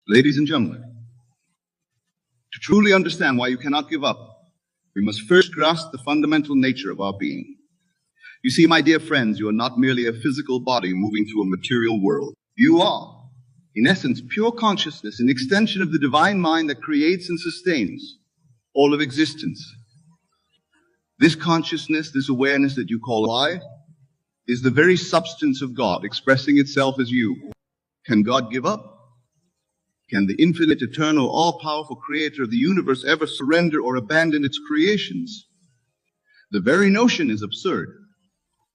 Ladies and gentlemen, to truly understand why you cannot give up, we must first grasp the fundamental nature of our being. You see, my dear friends, you are not merely a physical body moving through a material world. You are, in essence, pure consciousness, an extension of the divine mind that creates and sustains all of existence. This consciousness, this awareness that you call I, is the very substance of God, expressing itself as you. Can God give up? Can the infinite, eternal, all-powerful creator of the universe ever surrender or abandon its creations? The very notion is absurd.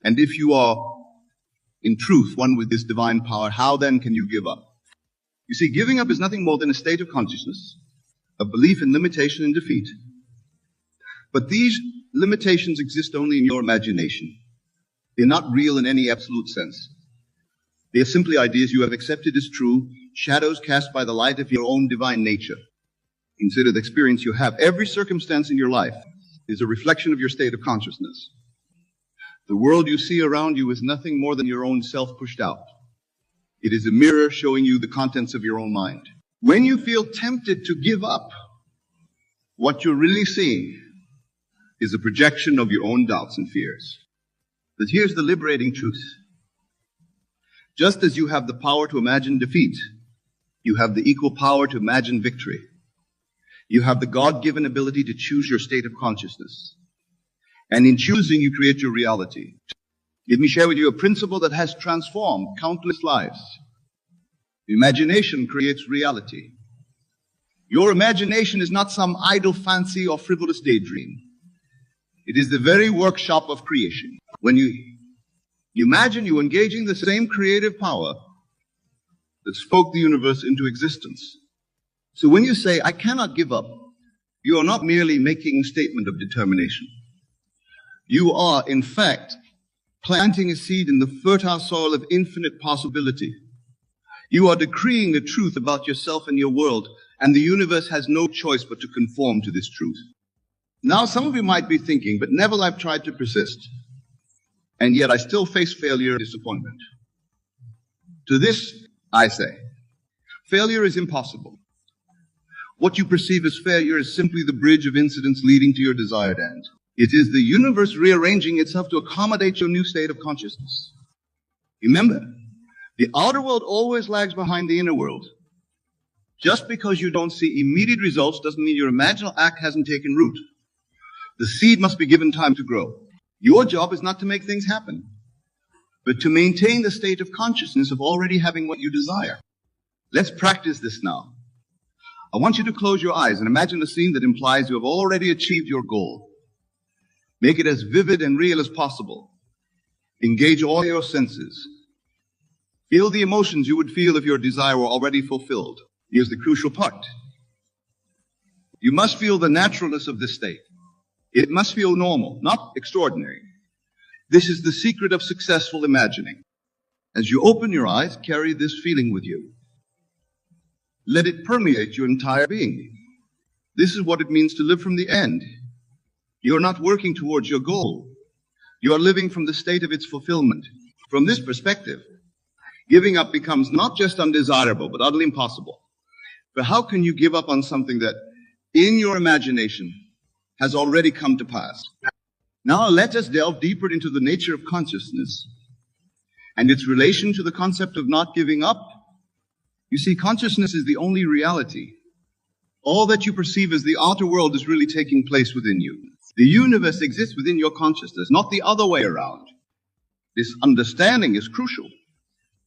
And if you are, in truth, one with this divine power, how then can you give up? You see, giving up is nothing more than a state of consciousness, a belief in limitation and defeat. But these limitations exist only in your imagination. They're not real in any absolute sense. They are simply ideas you have accepted as true, shadows cast by the light of your own divine nature. Consider the experience you have. Every circumstance in your life is a reflection of your state of consciousness. The world you see around you is nothing more than your own self pushed out. It is a mirror showing you the contents of your own mind. When you feel tempted to give up, what you're really seeing is a projection of your own doubts and fears. But here's the liberating truth. Just as you have the power to imagine defeat, you have the equal power to imagine victory. You have the God-given ability to choose your state of consciousness. And in choosing, you create your reality. Let me share with you a principle that has transformed countless lives. Imagination creates reality. Your imagination is not some idle fancy or frivolous daydream. It is the very workshop of creation. When you imagine you engaging the same creative power that spoke the universe into existence. So when you say, I cannot give up, you are not merely making a statement of determination. You are, in fact, planting a seed in the fertile soil of infinite possibility. You are decreeing a truth about yourself and your world, and the universe has no choice but to conform to this truth. Now, some of you might be thinking, but Neville, I've tried to persist, and yet I still face failure and disappointment. To this, I say, failure is impossible. What you perceive as failure is simply the bridge of incidents leading to your desired end. It is the universe rearranging itself to accommodate your new state of consciousness. Remember, the outer world always lags behind the inner world. Just because you don't see immediate results doesn't mean your imaginal act hasn't taken root. The seed must be given time to grow. Your job is not to make things happen, but to maintain the state of consciousness of already having what you desire. Let's practice this now. I want you to close your eyes and imagine a scene that implies you have already achieved your goal. Make it as vivid and real as possible. Engage all your senses. Feel the emotions you would feel if your desire were already fulfilled. Here's the crucial part. You must feel the naturalness of this state. It must feel normal, not extraordinary. This is the secret of successful imagining. As you open your eyes, carry this feeling with you. Let it permeate your entire being. This is what it means to live from the end. You are not working towards your goal. You are living from the state of its fulfillment. From this perspective, giving up becomes not just undesirable, but utterly impossible. But how can you give up on something that, in your imagination, has already come to pass? Now let us delve deeper into the nature of consciousness and its relation to the concept of not giving up. You see, consciousness is the only reality. All that you perceive as the outer world is really taking place within you. The universe exists within your consciousness, not the other way around. This understanding is crucial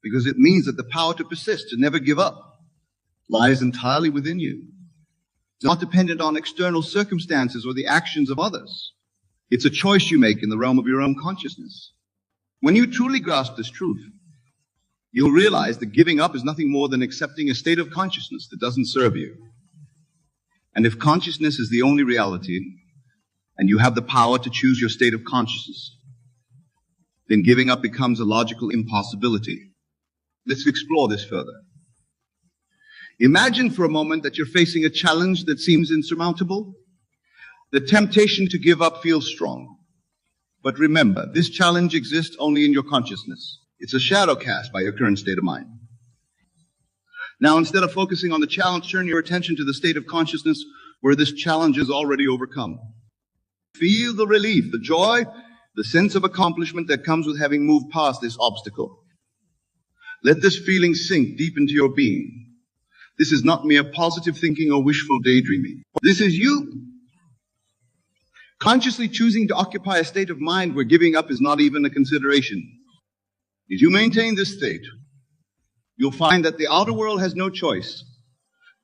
because it means that the power to persist, to never give up, lies entirely within you. It's not dependent on external circumstances or the actions of others. It's a choice you make in the realm of your own consciousness. When you truly grasp this truth, you'll realize that giving up is nothing more than accepting a state of consciousness that doesn't serve you. And if consciousness is the only reality, and you have the power to choose your state of consciousness, then giving up becomes a logical impossibility. Let's explore this further. Imagine for a moment that you're facing a challenge that seems insurmountable. The temptation to give up feels strong. But remember, this challenge exists only in your consciousness. It's a shadow cast by your current state of mind. Now, instead of focusing on the challenge, turn your attention to the state of consciousness where this challenge is already overcome. Feel the relief, the joy, the sense of accomplishment that comes with having moved past this obstacle. Let this feeling sink deep into your being. This is not mere positive thinking or wishful daydreaming. This is you consciously choosing to occupy a state of mind where giving up is not even a consideration. If you maintain this state, you'll find that the outer world has no choice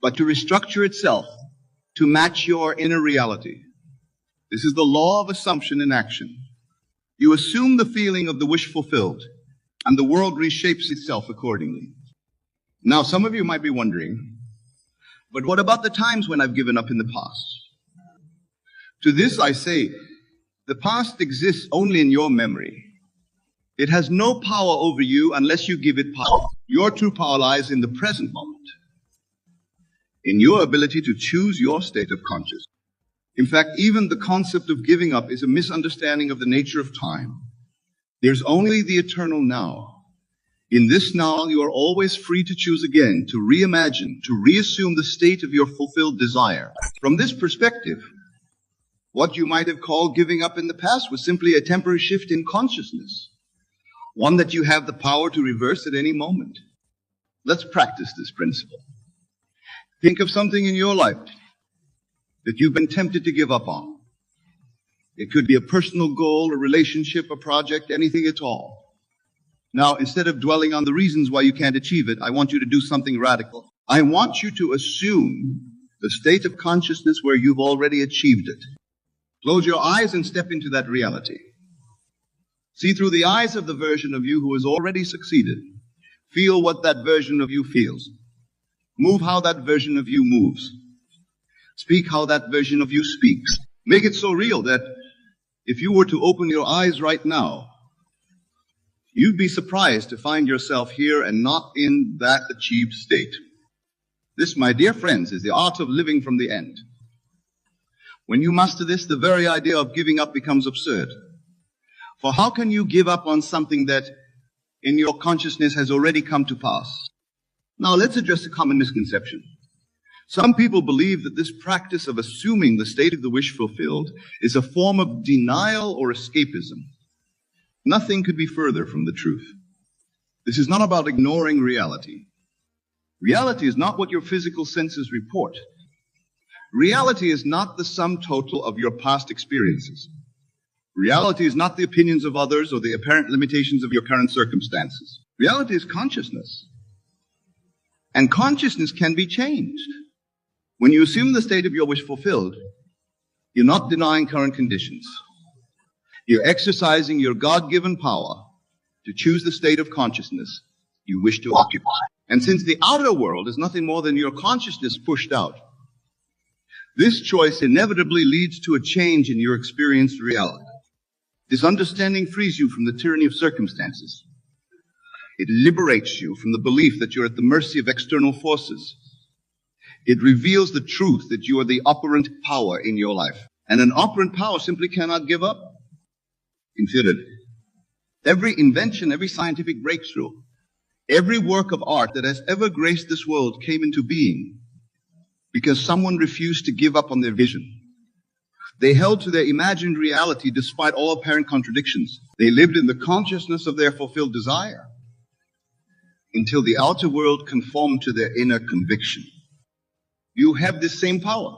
but to restructure itself to match your inner reality. This is the law of assumption in action. You assume the feeling of the wish fulfilled, and the world reshapes itself accordingly. Now, some of you might be wondering, but what about the times when I've given up in the past? To this I say, the past exists only in your memory. It has no power over you unless you give it power. Your true power lies in the present moment, in your ability to choose your state of consciousness. In fact, even the concept of giving up is a misunderstanding of the nature of time. There's only the eternal now. In this now, you are always free to choose again, to reimagine, to reassume the state of your fulfilled desire. From this perspective, what you might have called giving up in the past was simply a temporary shift in consciousness, one that you have the power to reverse at any moment. Let's practice this principle. Think of something in your life that you've been tempted to give up on. It could be a personal goal, a relationship, a project, anything at all. Now, instead of dwelling on the reasons why you can't achieve it, I want you to do something radical. I want you to assume the state of consciousness where you've already achieved it. Close your eyes and step into that reality. See through the eyes of the version of you who has already succeeded. Feel what that version of you feels. Move how that version of you moves. Speak how that version of you speaks. Make it so real that if you were to open your eyes right now, you'd be surprised to find yourself here and not in that achieved state. This, my dear friends, is the art of living from the end. When you master this, the very idea of giving up becomes absurd. For how can you give up on something that in your consciousness has already come to pass? Now let's address a common misconception. Some people believe that this practice of assuming the state of the wish fulfilled is a form of denial or escapism. Nothing could be further from the truth. This is not about ignoring reality. Reality is not what your physical senses report. Reality is not the sum total of your past experiences. Reality is not the opinions of others or the apparent limitations of your current circumstances. Reality is consciousness. And consciousness can be changed. When you assume the state of your wish fulfilled, you're not denying current conditions. You're exercising your God-given power to choose the state of consciousness you wish to occupy. And since the outer world is nothing more than your consciousness pushed out, this choice inevitably leads to a change in your experienced reality. This understanding frees you from the tyranny of circumstances. It liberates you from the belief that you're at the mercy of external forces. It reveals the truth that you are the operant power in your life. And an operant power simply cannot give up. Consider it. Every invention, every scientific breakthrough, every work of art that has ever graced this world came into being because someone refused to give up on their vision. They held to their imagined reality despite all apparent contradictions. They lived in the consciousness of their fulfilled desire until the outer world conformed to their inner conviction. You have this same power.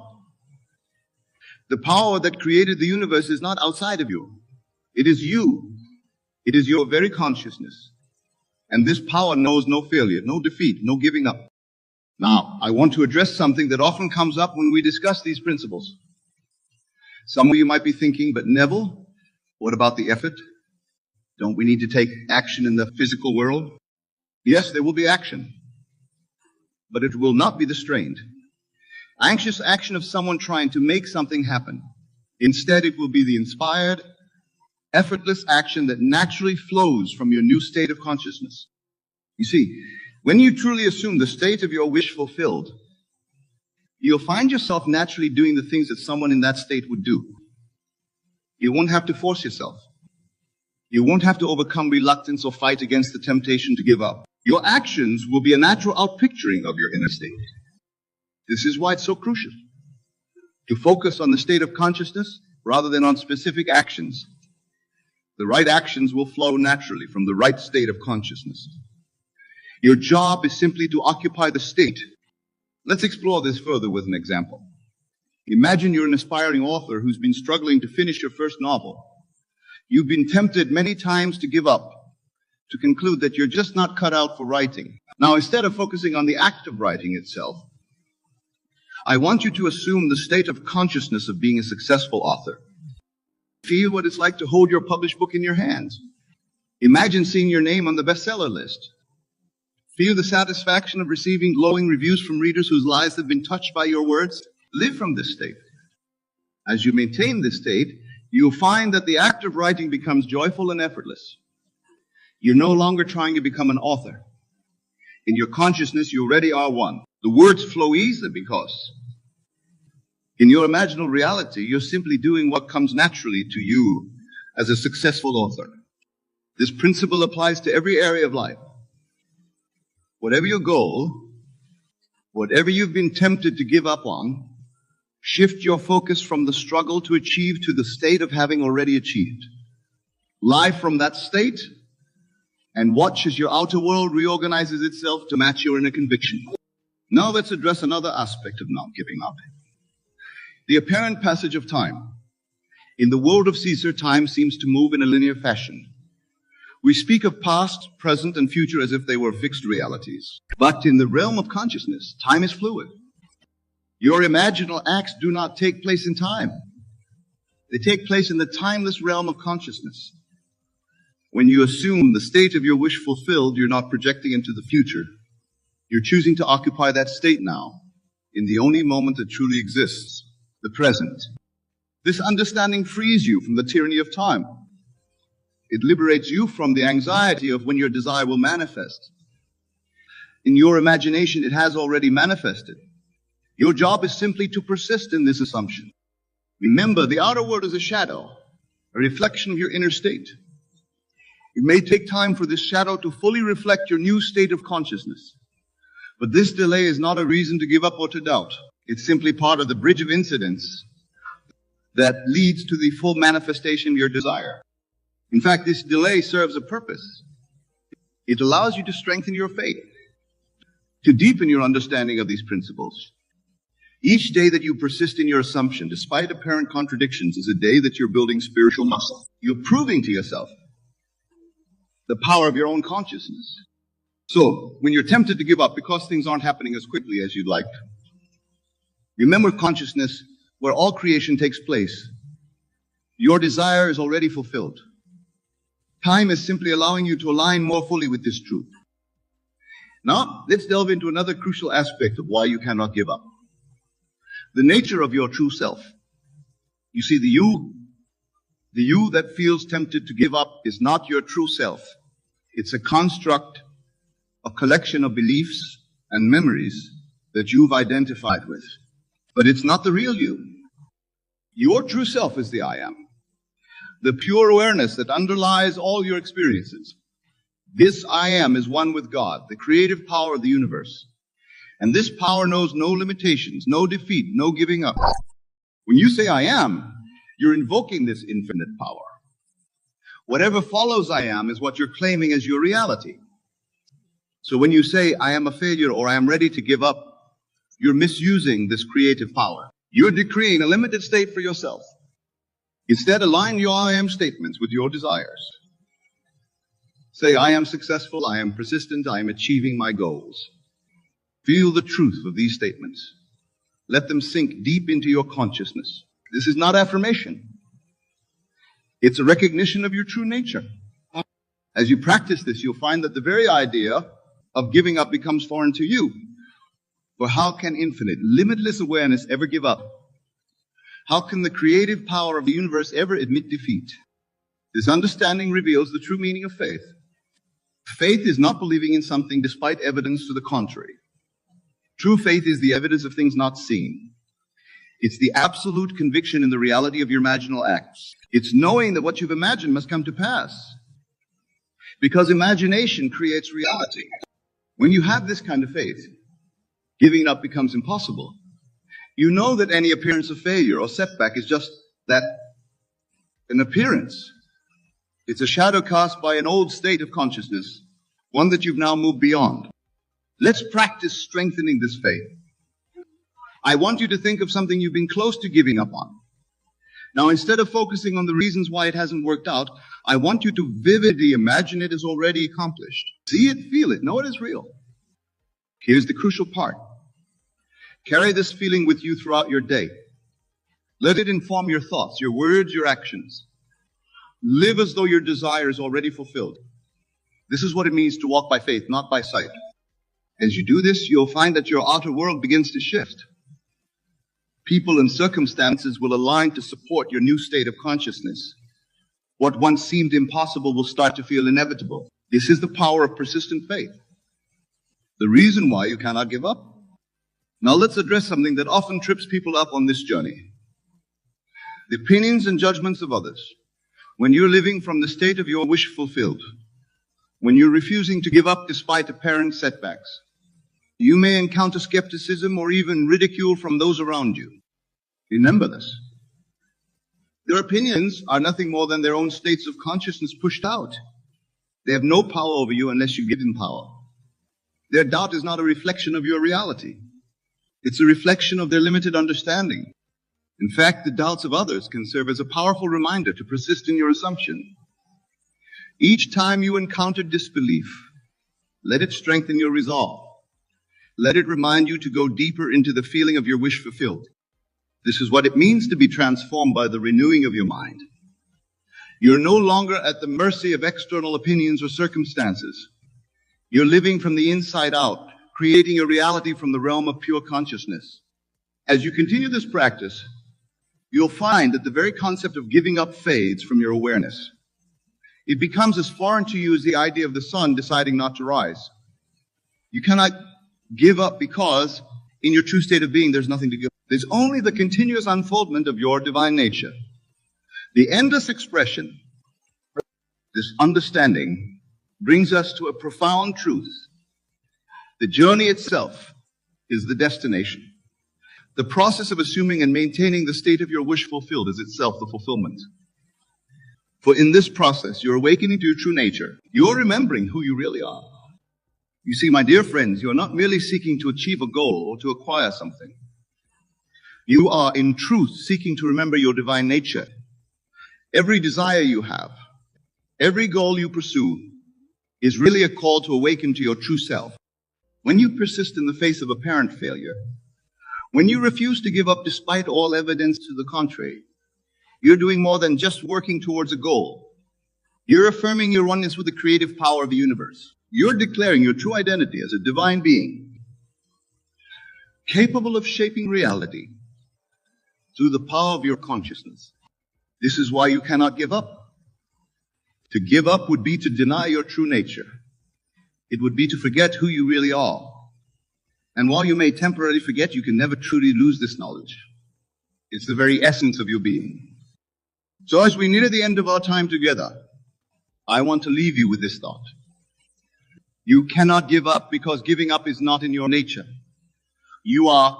The power that created the universe is not outside of you. It is you. It is your very consciousness. And this power knows no failure, no defeat, no giving up. Now, I want to address something that often comes up when we discuss these principles. Some of you might be thinking, but Neville, what about the effort? Don't we need to take action in the physical world? Yes, there will be action, but it will not be the strained, anxious action of someone trying to make something happen. Instead, it will be the inspired, effortless action that naturally flows from your new state of consciousness. You see, when you truly assume the state of your wish fulfilled, you'll find yourself naturally doing the things that someone in that state would do. You won't have to force yourself. You won't have to overcome reluctance or fight against the temptation to give up. Your actions will be a natural outpicturing of your inner state. This is why it's so crucial to focus on the state of consciousness rather than on specific actions. The right actions will flow naturally from the right state of consciousness. Your job is simply to occupy the state. Let's explore this further with an example. Imagine you're an aspiring author who's been struggling to finish your first novel. You've been tempted many times to give up, to conclude that you're just not cut out for writing. Now, instead of focusing on the act of writing itself, I want you to assume the state of consciousness of being a successful author. Feel what it's like to hold your published book in your hands. Imagine seeing your name on the bestseller list. Feel the satisfaction of receiving glowing reviews from readers whose lives have been touched by your words. Live from this state. As you maintain this state, you'll find that the act of writing becomes joyful and effortless. You're no longer trying to become an author. In your consciousness, you already are one. The words flow easily because in your imaginal reality, you're simply doing what comes naturally to you as a successful author. This principle applies to every area of life. Whatever your goal, whatever you've been tempted to give up on, shift your focus from the struggle to achieve to the state of having already achieved. Live from that state and watch as your outer world reorganizes itself to match your inner conviction. Now let's address another aspect of not giving up. The apparent passage of time. In the world of Caesar, time seems to move in a linear fashion. We speak of past, present, and future as if they were fixed realities. But in the realm of consciousness, time is fluid. Your imaginal acts do not take place in time. They take place in the timeless realm of consciousness. When you assume the state of your wish fulfilled, you're not projecting into the future. You're choosing to occupy that state now, in the only moment that truly exists, the present. This understanding frees you from the tyranny of time. It liberates you from the anxiety of when your desire will manifest. In your imagination, it has already manifested. Your job is simply to persist in this assumption. Remember, the outer world is a shadow, a reflection of your inner state. It may take time for this shadow to fully reflect your new state of consciousness. But this delay is not a reason to give up or to doubt. It's simply part of the bridge of incidents that leads to the full manifestation of your desire. In fact, this delay serves a purpose. It allows you to strengthen your faith, to deepen your understanding of these principles. Each day that you persist in your assumption, despite apparent contradictions, is a day that you're building spiritual muscle. You're proving to yourself the power of your own consciousness. So, when you're tempted to give up because things aren't happening as quickly as you'd like, remember consciousness where all creation takes place. Your desire is already fulfilled. Time is simply allowing you to align more fully with this truth. Now, let's delve into another crucial aspect of why you cannot give up. The nature of your true self. You see, the you that feels tempted to give up is not your true self. It's a construct, a collection of beliefs and memories that you've identified with. But it's not the real you. Your true self is the I am. The pure awareness that underlies all your experiences. This I am is one with God, the creative power of the universe. And this power knows no limitations, no defeat, no giving up. When you say I am, you're invoking this infinite power. Whatever follows I am is what you're claiming as your reality. So when you say I am a failure or I am ready to give up, you're misusing this creative power. You're decreeing a limited state for yourself. Instead, align your I am statements with your desires. Say, I am successful, I am persistent, I am achieving my goals. Feel the truth of these statements. Let them sink deep into your consciousness. This is not affirmation. It's a recognition of your true nature. As you practice this, you'll find that the very idea of giving up becomes foreign to you. For how can infinite, limitless awareness ever give up? How can the creative power of the universe ever admit defeat? This understanding reveals the true meaning of faith. Faith is not believing in something despite evidence to the contrary. True faith is the evidence of things not seen. It's the absolute conviction in the reality of your imaginal acts. It's knowing that what you've imagined must come to pass. Because imagination creates reality. When you have this kind of faith, giving up becomes impossible. You know that any appearance of failure or setback is just that, an appearance. It's a shadow cast by an old state of consciousness, one that you've now moved beyond. Let's practice strengthening this faith. I want you to think of something you've been close to giving up on. Now, instead of focusing on the reasons why it hasn't worked out, I want you to vividly imagine it is already accomplished. See it, feel it, know it is real. Here's the crucial part. Carry this feeling with you throughout your day. Let it inform your thoughts, your words, your actions. Live as though your desire is already fulfilled. This is what it means to walk by faith, not by sight. As you do this, you'll find that your outer world begins to shift. People and circumstances will align to support your new state of consciousness. What once seemed impossible will start to feel inevitable. This is the power of persistent faith. The reason why you cannot give up. Now let's address something that often trips people up on this journey. The opinions and judgments of others. When you're living from the state of your wish fulfilled, when you're refusing to give up despite apparent setbacks, you may encounter skepticism or even ridicule from those around you. Remember this. Their opinions are nothing more than their own states of consciousness pushed out. They have no power over you unless you give them power. Their doubt is not a reflection of your reality. It's a reflection of their limited understanding. In fact, the doubts of others can serve as a powerful reminder to persist in your assumption. Each time you encounter disbelief, let it strengthen your resolve. Let it remind you to go deeper into the feeling of your wish fulfilled. This is what it means to be transformed by the renewing of your mind. You're no longer at the mercy of external opinions or circumstances. You're living from the inside out, creating a reality from the realm of pure consciousness. As you continue this practice, you'll find that the very concept of giving up fades from your awareness. It becomes as foreign to you as the idea of the sun deciding not to rise. You cannot give up because in your true state of being, there's nothing to give. There's only the continuous unfoldment of your divine nature. The endless expression, this understanding, brings us to a profound truth. The journey itself is the destination. The process of assuming and maintaining the state of your wish fulfilled is itself the fulfillment. For in this process, you're awakening to your true nature. You're remembering who you really are. You see, my dear friends, you are not merely seeking to achieve a goal or to acquire something. You are, in truth, seeking to remember your divine nature. Every desire you have, every goal you pursue, is really a call to awaken to your true self. When you persist in the face of apparent failure, when you refuse to give up despite all evidence to the contrary, you're doing more than just working towards a goal. You're affirming your oneness with the creative power of the universe. You're declaring your true identity as a divine being, capable of shaping reality through the power of your consciousness. This is why you cannot give up. To give up would be to deny your true nature. It would be to forget who you really are. And while you may temporarily forget, you can never truly lose this knowledge. It's the very essence of your being. So as we near the end of our time together, I want to leave you with this thought. You cannot give up because giving up is not in your nature. You are,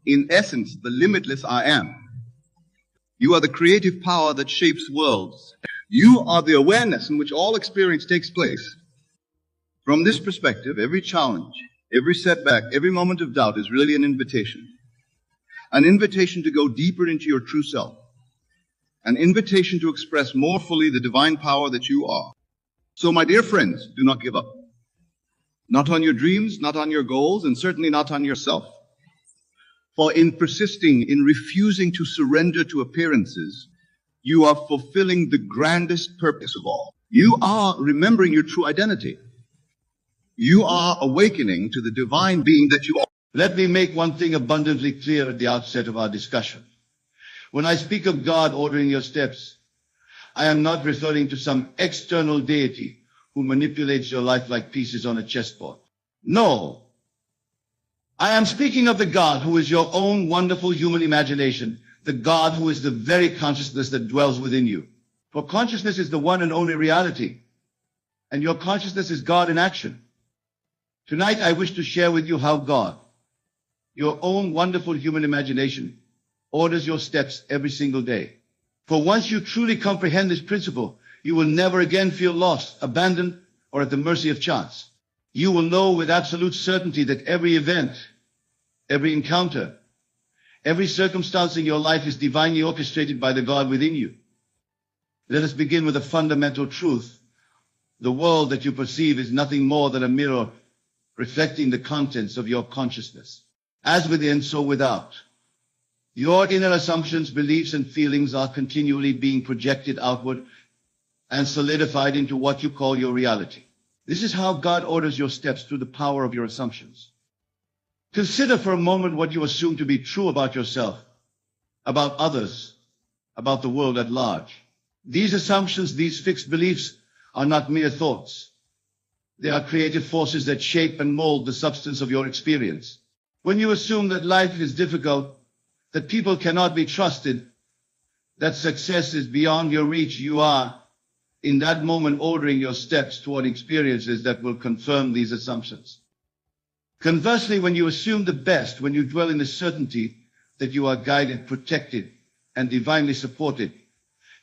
in essence, the limitless I am. You are the creative power that shapes worlds. You are the awareness in which all experience takes place. From this perspective, every challenge, every setback, every moment of doubt is really an invitation. An invitation to go deeper into your true self. An invitation to express more fully the divine power that you are. So, my dear friends, do not give up. Not on your dreams, not on your goals, and certainly not on yourself. For in persisting, in refusing to surrender to appearances, you are fulfilling the grandest purpose of all. You are remembering your true identity. You are awakening to the divine being that you are. Let me make one thing abundantly clear at the outset of our discussion. When I speak of God ordering your steps, I am not referring to some external deity who manipulates your life like pieces on a chessboard. No. I am speaking of the God who is your own wonderful human imagination, the God who is the very consciousness that dwells within you. For consciousness is the one and only reality, and your consciousness is God in action. Tonight, I wish to share with you how God, your own wonderful human imagination, orders your steps every single day. For once you truly comprehend this principle, you will never again feel lost, abandoned, or at the mercy of chance. You will know with absolute certainty that every event, every encounter, every circumstance in your life is divinely orchestrated by the God within you. Let us begin with a fundamental truth. The world that you perceive is nothing more than a mirror reflecting the contents of your consciousness. As within, so without. Your inner assumptions, beliefs, and feelings are continually being projected outward and solidified into what you call your reality. This is how God orders your steps through the power of your assumptions. Consider for a moment what you assume to be true about yourself, about others, about the world at large. These assumptions, these fixed beliefs, are not mere thoughts. They are creative forces that shape and mold the substance of your experience. When you assume that life is difficult, that people cannot be trusted, that success is beyond your reach, you are, in that moment, ordering your steps toward experiences that will confirm these assumptions. Conversely, when you assume the best, when you dwell in the certainty that you are guided, protected, and divinely supported,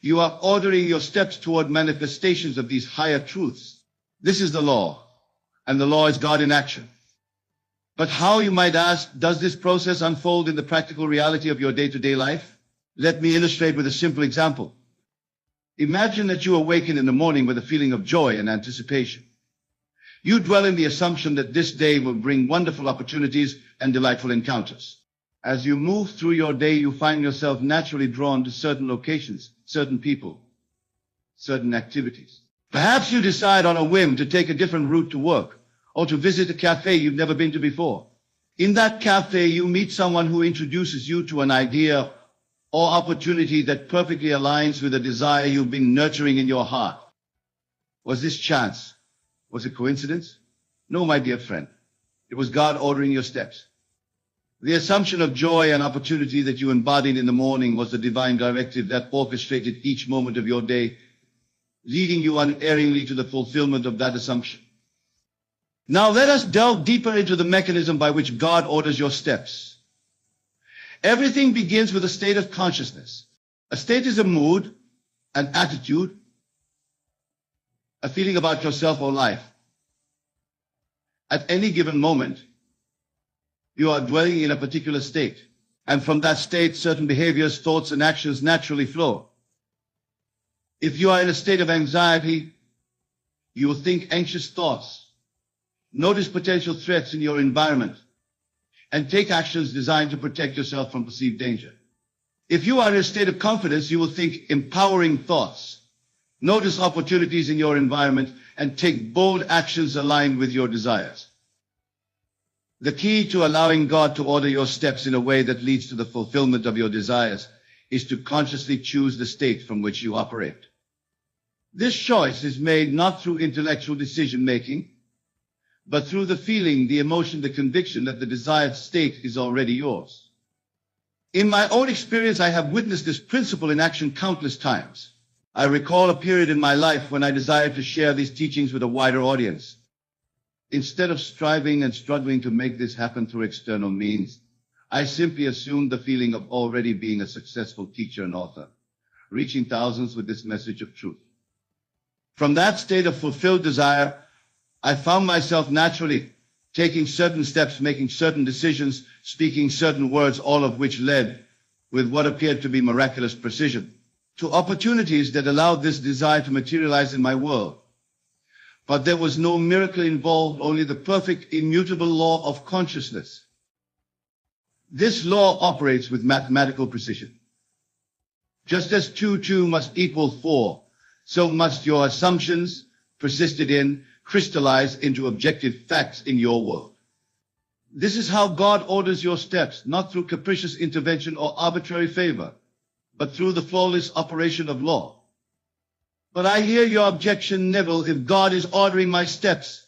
you are ordering your steps toward manifestations of these higher truths. This is the law, and the law is God in action. But how, you might ask, does this process unfold in the practical reality of your day-to-day life? Let me illustrate with a simple example. Imagine that you awaken in the morning with a feeling of joy and anticipation. You dwell in the assumption that this day will bring wonderful opportunities and delightful encounters. As you move through your day, you find yourself naturally drawn to certain locations, certain people, certain activities. Perhaps you decide on a whim to take a different route to work, or to visit a cafe you've never been to before. In that cafe, you meet someone who introduces you to an idea or opportunity that perfectly aligns with a desire you've been nurturing in your heart. Was this chance? Was it coincidence? No, my dear friend. It was God ordering your steps. The assumption of joy and opportunity that you embodied in the morning was the divine directive that orchestrated each moment of your day, leading you unerringly to the fulfillment of that assumption. Now let us delve deeper into the mechanism by which God orders your steps. Everything begins with a state of consciousness. A state is a mood, an attitude, a feeling about yourself or life. At any given moment, you are dwelling in a particular state, and from that state, certain behaviors, thoughts, and actions naturally flow. If you are in a state of anxiety, you will think anxious thoughts, notice potential threats in your environment, and take actions designed to protect yourself from perceived danger. If you are in a state of confidence, you will think empowering thoughts, notice opportunities in your environment, and take bold actions aligned with your desires. The key to allowing God to order your steps in a way that leads to the fulfillment of your desires is to consciously choose the state from which you operate. This choice is made not through intellectual decision-making, but through the feeling, the emotion, the conviction that the desired state is already yours. In my own experience, I have witnessed this principle in action countless times. I recall a period in my life when I desired to share these teachings with a wider audience. Instead of striving and struggling to make this happen through external means, I simply assumed the feeling of already being a successful teacher and author, reaching thousands with this message of truth. From that state of fulfilled desire, I found myself naturally taking certain steps, making certain decisions, speaking certain words, all of which led, with what appeared to be miraculous precision, to opportunities that allowed this desire to materialize in my world. But there was no miracle involved, only the perfect, immutable law of consciousness. This law operates with mathematical precision. Just as 2 must equal 4, so must your assumptions, persisted in, crystallize into objective facts in your world. This is how God orders your steps, not through capricious intervention or arbitrary favor, but through the flawless operation of law. But I hear your objection, Neville. If God is ordering my steps,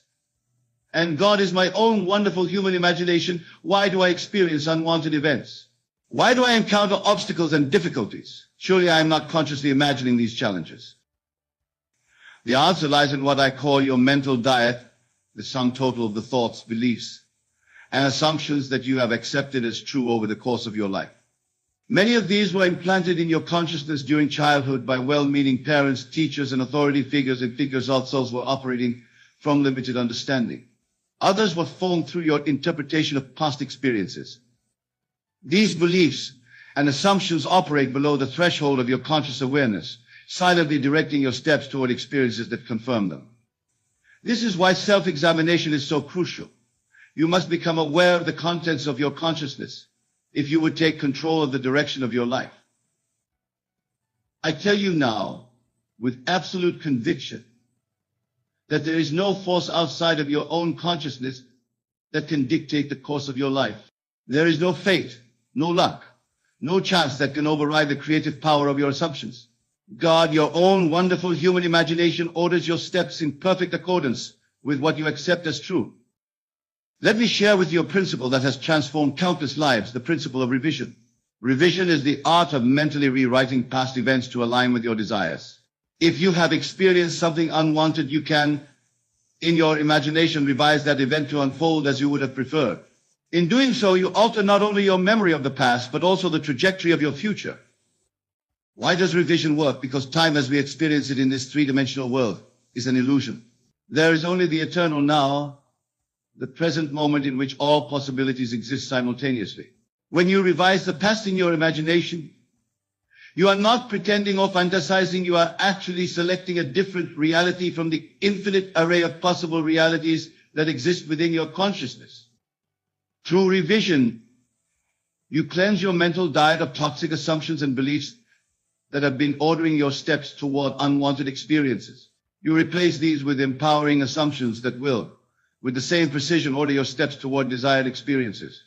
and God is my own wonderful human imagination, why do I experience unwanted events? Why do I encounter obstacles and difficulties? Surely I am not consciously imagining these challenges. The answer lies in what I call your mental diet, the sum total of the thoughts, beliefs, and assumptions that you have accepted as true over the course of your life. Many of these were implanted in your consciousness during childhood by well-meaning parents, teachers, and authority figures, and figures also were operating from limited understanding. Others were formed through your interpretation of past experiences. These beliefs and assumptions operate below the threshold of your conscious awareness, silently directing your steps toward experiences that confirm them. This is why self-examination is so crucial. You must become aware of the contents of your consciousness if you would take control of the direction of your life. I tell you now, with absolute conviction, that there is no force outside of your own consciousness that can dictate the course of your life. There is no fate, no luck, no chance that can override the creative power of your assumptions. God, your own wonderful human imagination, orders your steps in perfect accordance with what you accept as true. Let me share with you a principle that has transformed countless lives, the principle of revision. Revision is the art of mentally rewriting past events to align with your desires. If you have experienced something unwanted, you can, in your imagination, revise that event to unfold as you would have preferred. In doing so, you alter not only your memory of the past, but also the trajectory of your future. Why does revision work? Because time as we experience it in this three-dimensional world is an illusion. There is only the eternal now, the present moment in which all possibilities exist simultaneously. When you revise the past in your imagination, you are not pretending or fantasizing, you are actually selecting a different reality from the infinite array of possible realities that exist within your consciousness. Through revision, you cleanse your mental diet of toxic assumptions and beliefs that have been ordering your steps toward unwanted experiences. You replace these with empowering assumptions that will, with the same precision, order your steps toward desired experiences.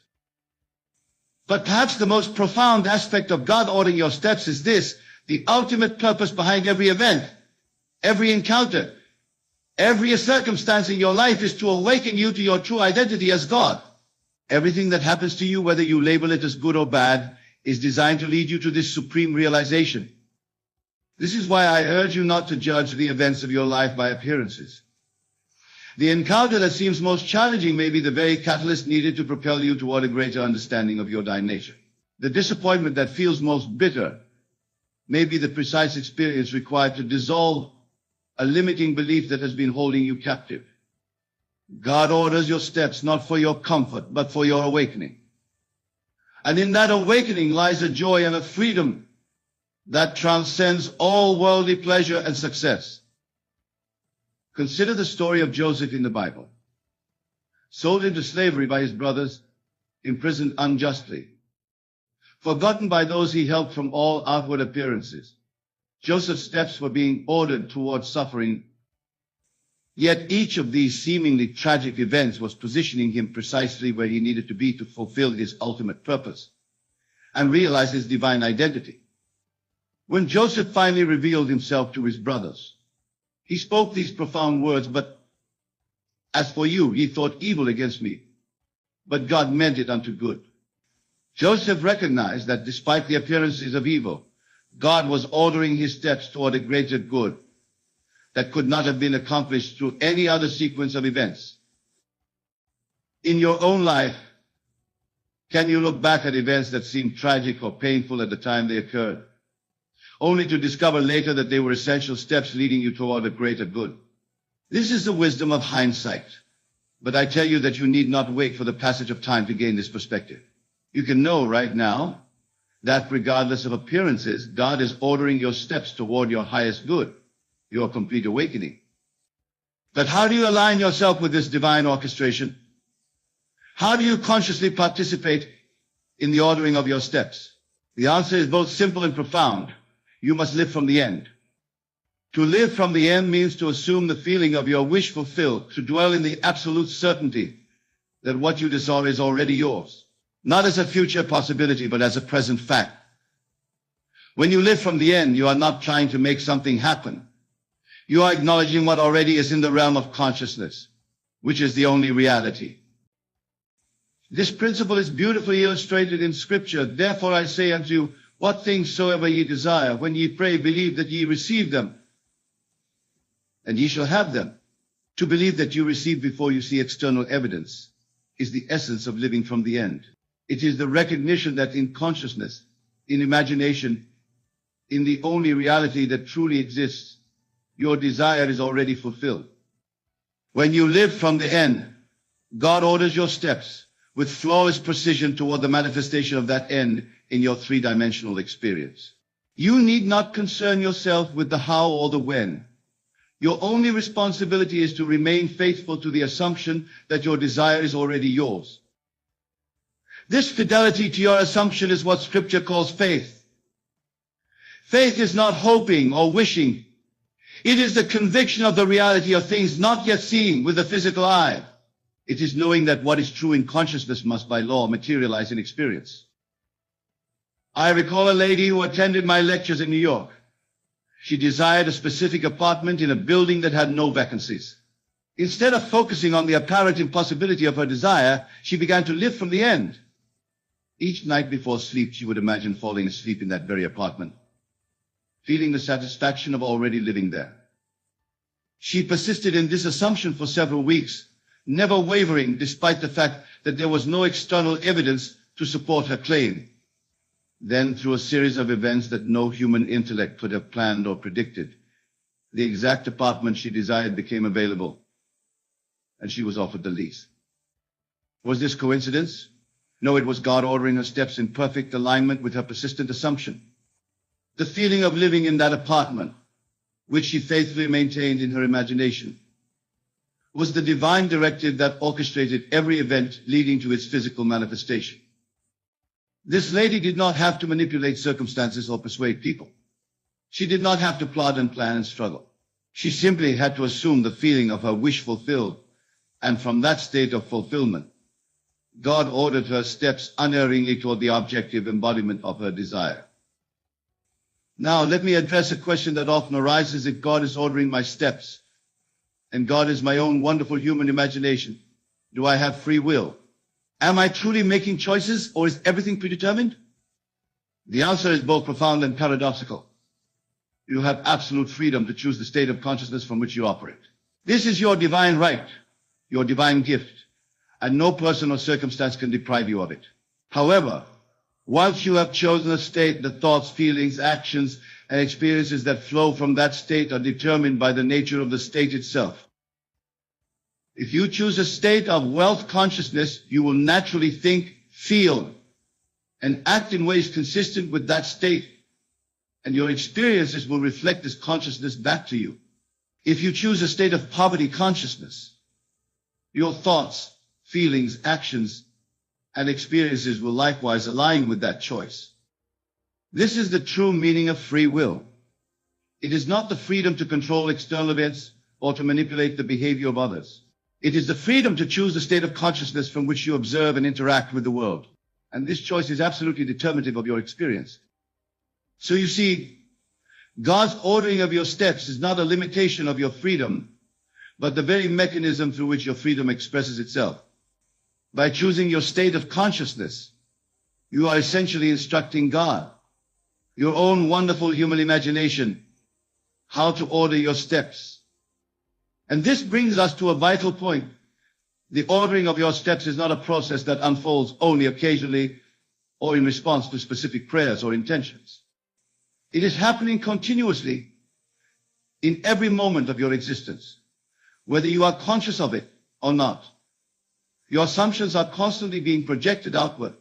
But perhaps the most profound aspect of God ordering your steps is this: the ultimate purpose behind every event, every encounter, every circumstance in your life is to awaken you to your true identity as God. Everything that happens to you, whether you label it as good or bad, is designed to lead you to this supreme realization. This is why I urge you not to judge the events of your life by appearances. The encounter that seems most challenging may be the very catalyst needed to propel you toward a greater understanding of your divine nature. The disappointment that feels most bitter may be the precise experience required to dissolve a limiting belief that has been holding you captive. God orders your steps not for your comfort, but for your awakening. And in that awakening lies a joy and a freedom that transcends all worldly pleasure and success. Consider the story of Joseph in the Bible. Sold into slavery by his brothers, imprisoned unjustly, forgotten by those he helped from all outward appearances. Joseph's steps were being ordered towards suffering, yet each of these seemingly tragic events was positioning him precisely where he needed to be to fulfill his ultimate purpose and realize his divine identity. When Joseph finally revealed himself to his brothers, he spoke these profound words: "But as for you, ye thought evil against me, but God meant it unto good." Joseph recognized that despite the appearances of evil, God was ordering his steps toward a greater good that could not have been accomplished through any other sequence of events. In your own life, can you look back at events that seemed tragic or painful at the time they occurred, only to discover later that they were essential steps leading you toward a greater good? This is the wisdom of hindsight. But I tell you that you need not wait for the passage of time to gain this perspective. You can know right now that regardless of appearances, God is ordering your steps toward your highest good, your complete awakening. But how do you align yourself with this divine orchestration? How do you consciously participate in the ordering of your steps? The answer is both simple and profound. You must live from the end. To live from the end means to assume the feeling of your wish fulfilled, to dwell in the absolute certainty that what you desire is already yours, not as a future possibility, but as a present fact. When you live from the end, you are not trying to make something happen. You are acknowledging what already is in the realm of consciousness, which is the only reality. This principle is beautifully illustrated in Scripture. Therefore I say unto you, what things soever ye desire, when ye pray, believe that ye receive them, and ye shall have them. To believe that you receive before you see external evidence is the essence of living from the end. It is the recognition that in consciousness, in imagination, in the only reality that truly exists, your desire is already fulfilled. When you live from the end, God orders your steps with flawless precision toward the manifestation of that end in your three-dimensional experience. You need not concern yourself with the how or the when. Your only responsibility is to remain faithful to the assumption that your desire is already yours. This fidelity to your assumption is what Scripture calls faith. Faith is not hoping or wishing. It is the conviction of the reality of things not yet seen with the physical eye. It is knowing that what is true in consciousness must by law materialize in experience. I recall a lady who attended my lectures in New York. She desired a specific apartment in a building that had no vacancies. Instead of focusing on the apparent impossibility of her desire, she began to live from the end. Each night before sleep, she would imagine falling asleep in that very apartment, feeling the satisfaction of already living there. She persisted in this assumption for several weeks, never wavering despite the fact that there was no external evidence to support her claim. Then, through a series of events that no human intellect could have planned or predicted, the exact apartment she desired became available, and she was offered the lease. Was this coincidence? No, it was God ordering her steps in perfect alignment with her persistent assumption. The feeling of living in that apartment, which she faithfully maintained in her imagination, was the divine directive that orchestrated every event leading to its physical manifestation. This lady did not have to manipulate circumstances or persuade people. She did not have to plot and plan and struggle. She simply had to assume the feeling of her wish fulfilled, and from that state of fulfillment, God ordered her steps unerringly toward the objective embodiment of her desire. Now, let me address a question that often arises: if God is ordering my steps, and God is my own wonderful human imagination, do I have free will? Am I truly making choices, or is everything predetermined? The answer is both profound and paradoxical. You have absolute freedom to choose the state of consciousness from which you operate. This is your divine right, your divine gift, and no person or circumstance can deprive you of it. However, once you have chosen a state, the thoughts, feelings, actions, and experiences that flow from that state are determined by the nature of the state itself. If you choose a state of wealth consciousness, you will naturally think, feel, and act in ways consistent with that state, and your experiences will reflect this consciousness back to you. If you choose a state of poverty consciousness, your thoughts, feelings, actions, and experiences will likewise align with that choice. This is the true meaning of free will. It is not the freedom to control external events or to manipulate the behavior of others. It is the freedom to choose the state of consciousness from which you observe and interact with the world. And this choice is absolutely determinative of your experience. So you see, God's ordering of your steps is not a limitation of your freedom, but the very mechanism through which your freedom expresses itself. By choosing your state of consciousness, you are essentially instructing God, your own wonderful human imagination, how to order your steps. And this brings us to a vital point. The ordering of your steps is not a process that unfolds only occasionally or in response to specific prayers or intentions. It is happening continuously in every moment of your existence, whether you are conscious of it or not. Your assumptions are constantly being projected outward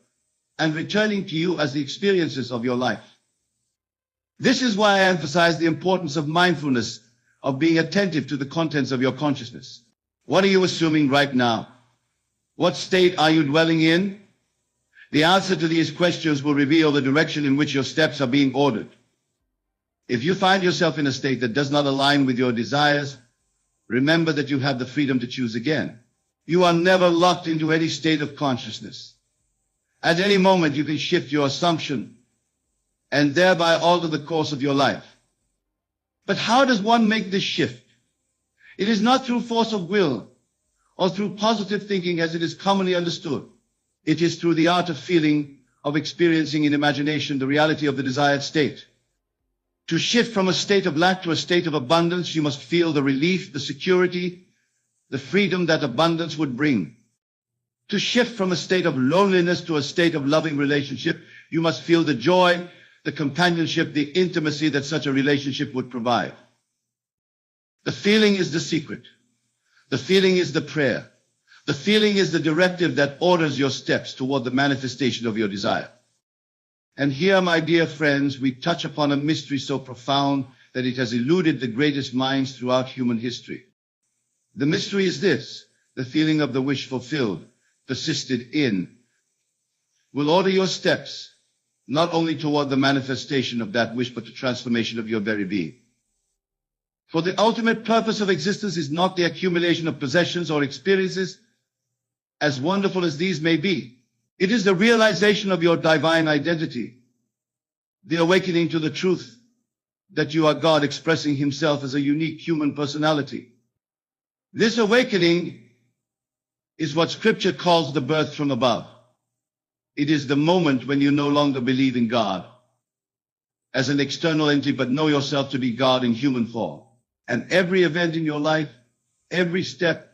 and returning to you as the experiences of your life. This is why I emphasize the importance of mindfulness, of being attentive to the contents of your consciousness. What are you assuming right now? What state are you dwelling in? The answer to these questions will reveal the direction in which your steps are being ordered. If you find yourself in a state that does not align with your desires, remember that you have the freedom to choose again. You are never locked into any state of consciousness. At any moment, you can shift your assumption and thereby alter the course of your life. But how does one make this shift? It is not through force of will or through positive thinking as it is commonly understood. It is through the art of feeling, of experiencing in imagination the reality of the desired state. To shift from a state of lack to a state of abundance, you must feel the relief, the security, the freedom that abundance would bring. To shift from a state of loneliness to a state of loving relationship, you must feel the joy, the companionship, the intimacy that such a relationship would provide. The feeling is the secret. The feeling is the prayer. The feeling is the directive that orders your steps toward the manifestation of your desire. And here, my dear friends, we touch upon a mystery so profound that it has eluded the greatest minds throughout human history. The mystery is this: the feeling of the wish fulfilled, persisted in, will order your steps, not only toward the manifestation of that wish, but the transformation of your very being. For the ultimate purpose of existence is not the accumulation of possessions or experiences, as wonderful as these may be. It is the realization of your divine identity, the awakening to the truth that you are God expressing himself as a unique human personality. This awakening is what Scripture calls the birth from above. It is the moment when you no longer believe in God as an external entity, but know yourself to be God in human form. And every event in your life, every step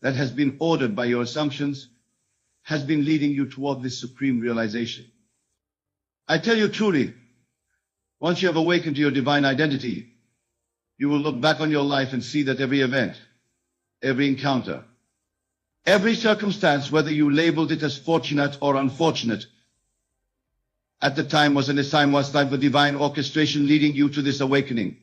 that has been ordered by your assumptions, has been leading you toward this supreme realization. I tell you truly, once you have awakened to your divine identity, you will look back on your life and see that every event, every encounter, every circumstance, whether you labeled it as fortunate or unfortunate, at the time was time for divine orchestration leading you to this awakening.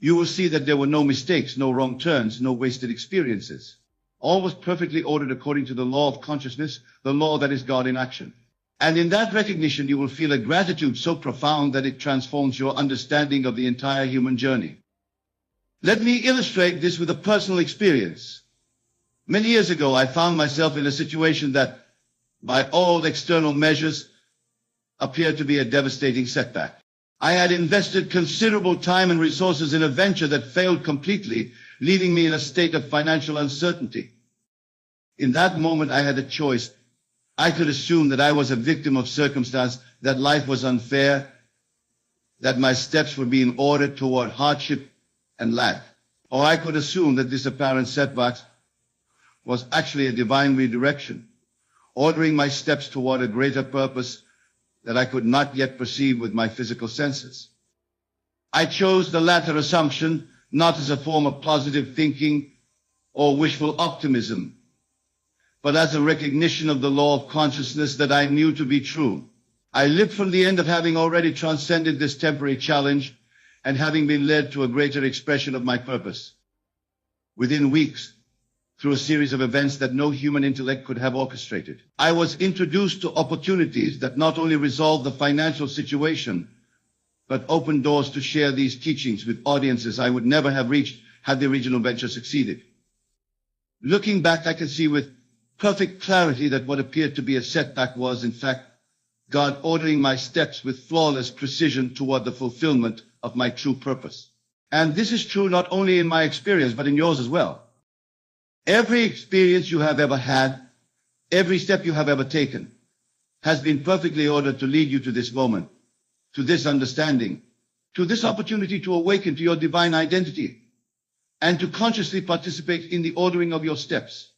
You will see that there were no mistakes, no wrong turns, no wasted experiences. All was perfectly ordered according to the law of consciousness, the law that is God in action. And in that recognition, you will feel a gratitude so profound that it transforms your understanding of the entire human journey. Let me illustrate this with a personal experience. Many years ago, I found myself in a situation that, by all external measures, appeared to be a devastating setback. I had invested considerable time and resources in a venture that failed completely, leaving me in a state of financial uncertainty. In that moment, I had a choice. I could assume that I was a victim of circumstance, that life was unfair, that my steps were being ordered toward hardship and lack. Or I could assume that this apparent setback was actually a divine redirection, ordering my steps toward a greater purpose that I could not yet perceive with my physical senses. I chose the latter assumption, not as a form of positive thinking or wishful optimism, but as a recognition of the law of consciousness that I knew to be true. I lived from the end of having already transcended this temporary challenge and having been led to a greater expression of my purpose. Within weeks, through a series of events that no human intellect could have orchestrated, I was introduced to opportunities that not only resolved the financial situation, but opened doors to share these teachings with audiences I would never have reached had the original venture succeeded. Looking back, I can see with perfect clarity that what appeared to be a setback was, in fact, God ordering my steps with flawless precision toward the fulfillment of my true purpose. And this is true not only in my experience, but in yours as well. Every experience you have ever had, every step you have ever taken, has been perfectly ordered to lead you to this moment, to this understanding, to this opportunity to awaken to your divine identity, and to consciously participate in the ordering of your steps.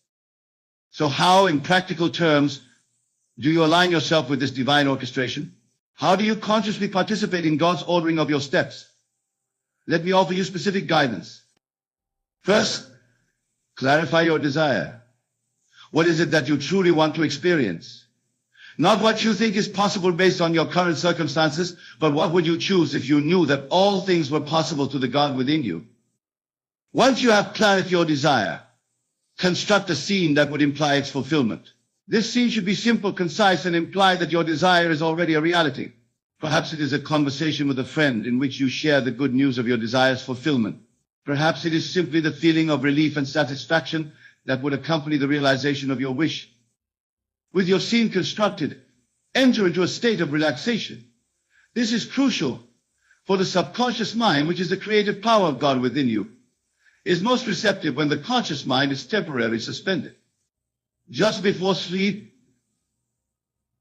So how, in practical terms, do you align yourself with this divine orchestration? How do you consciously participate in God's ordering of your steps? Let me offer you specific guidance. First, clarify your desire. What is it that you truly want to experience? Not what you think is possible based on your current circumstances, but what would you choose if you knew that all things were possible to the God within you? Once you have clarity of your desire, construct a scene that would imply its fulfillment. This scene should be simple, concise, and imply that your desire is already a reality. Perhaps it is a conversation with a friend in which you share the good news of your desire's fulfillment. Perhaps it is simply the feeling of relief and satisfaction that would accompany the realization of your wish. With your scene constructed, enter into a state of relaxation. This is crucial, for the subconscious mind, which is the creative power of God within you, is most receptive when the conscious mind is temporarily suspended. Just before sleep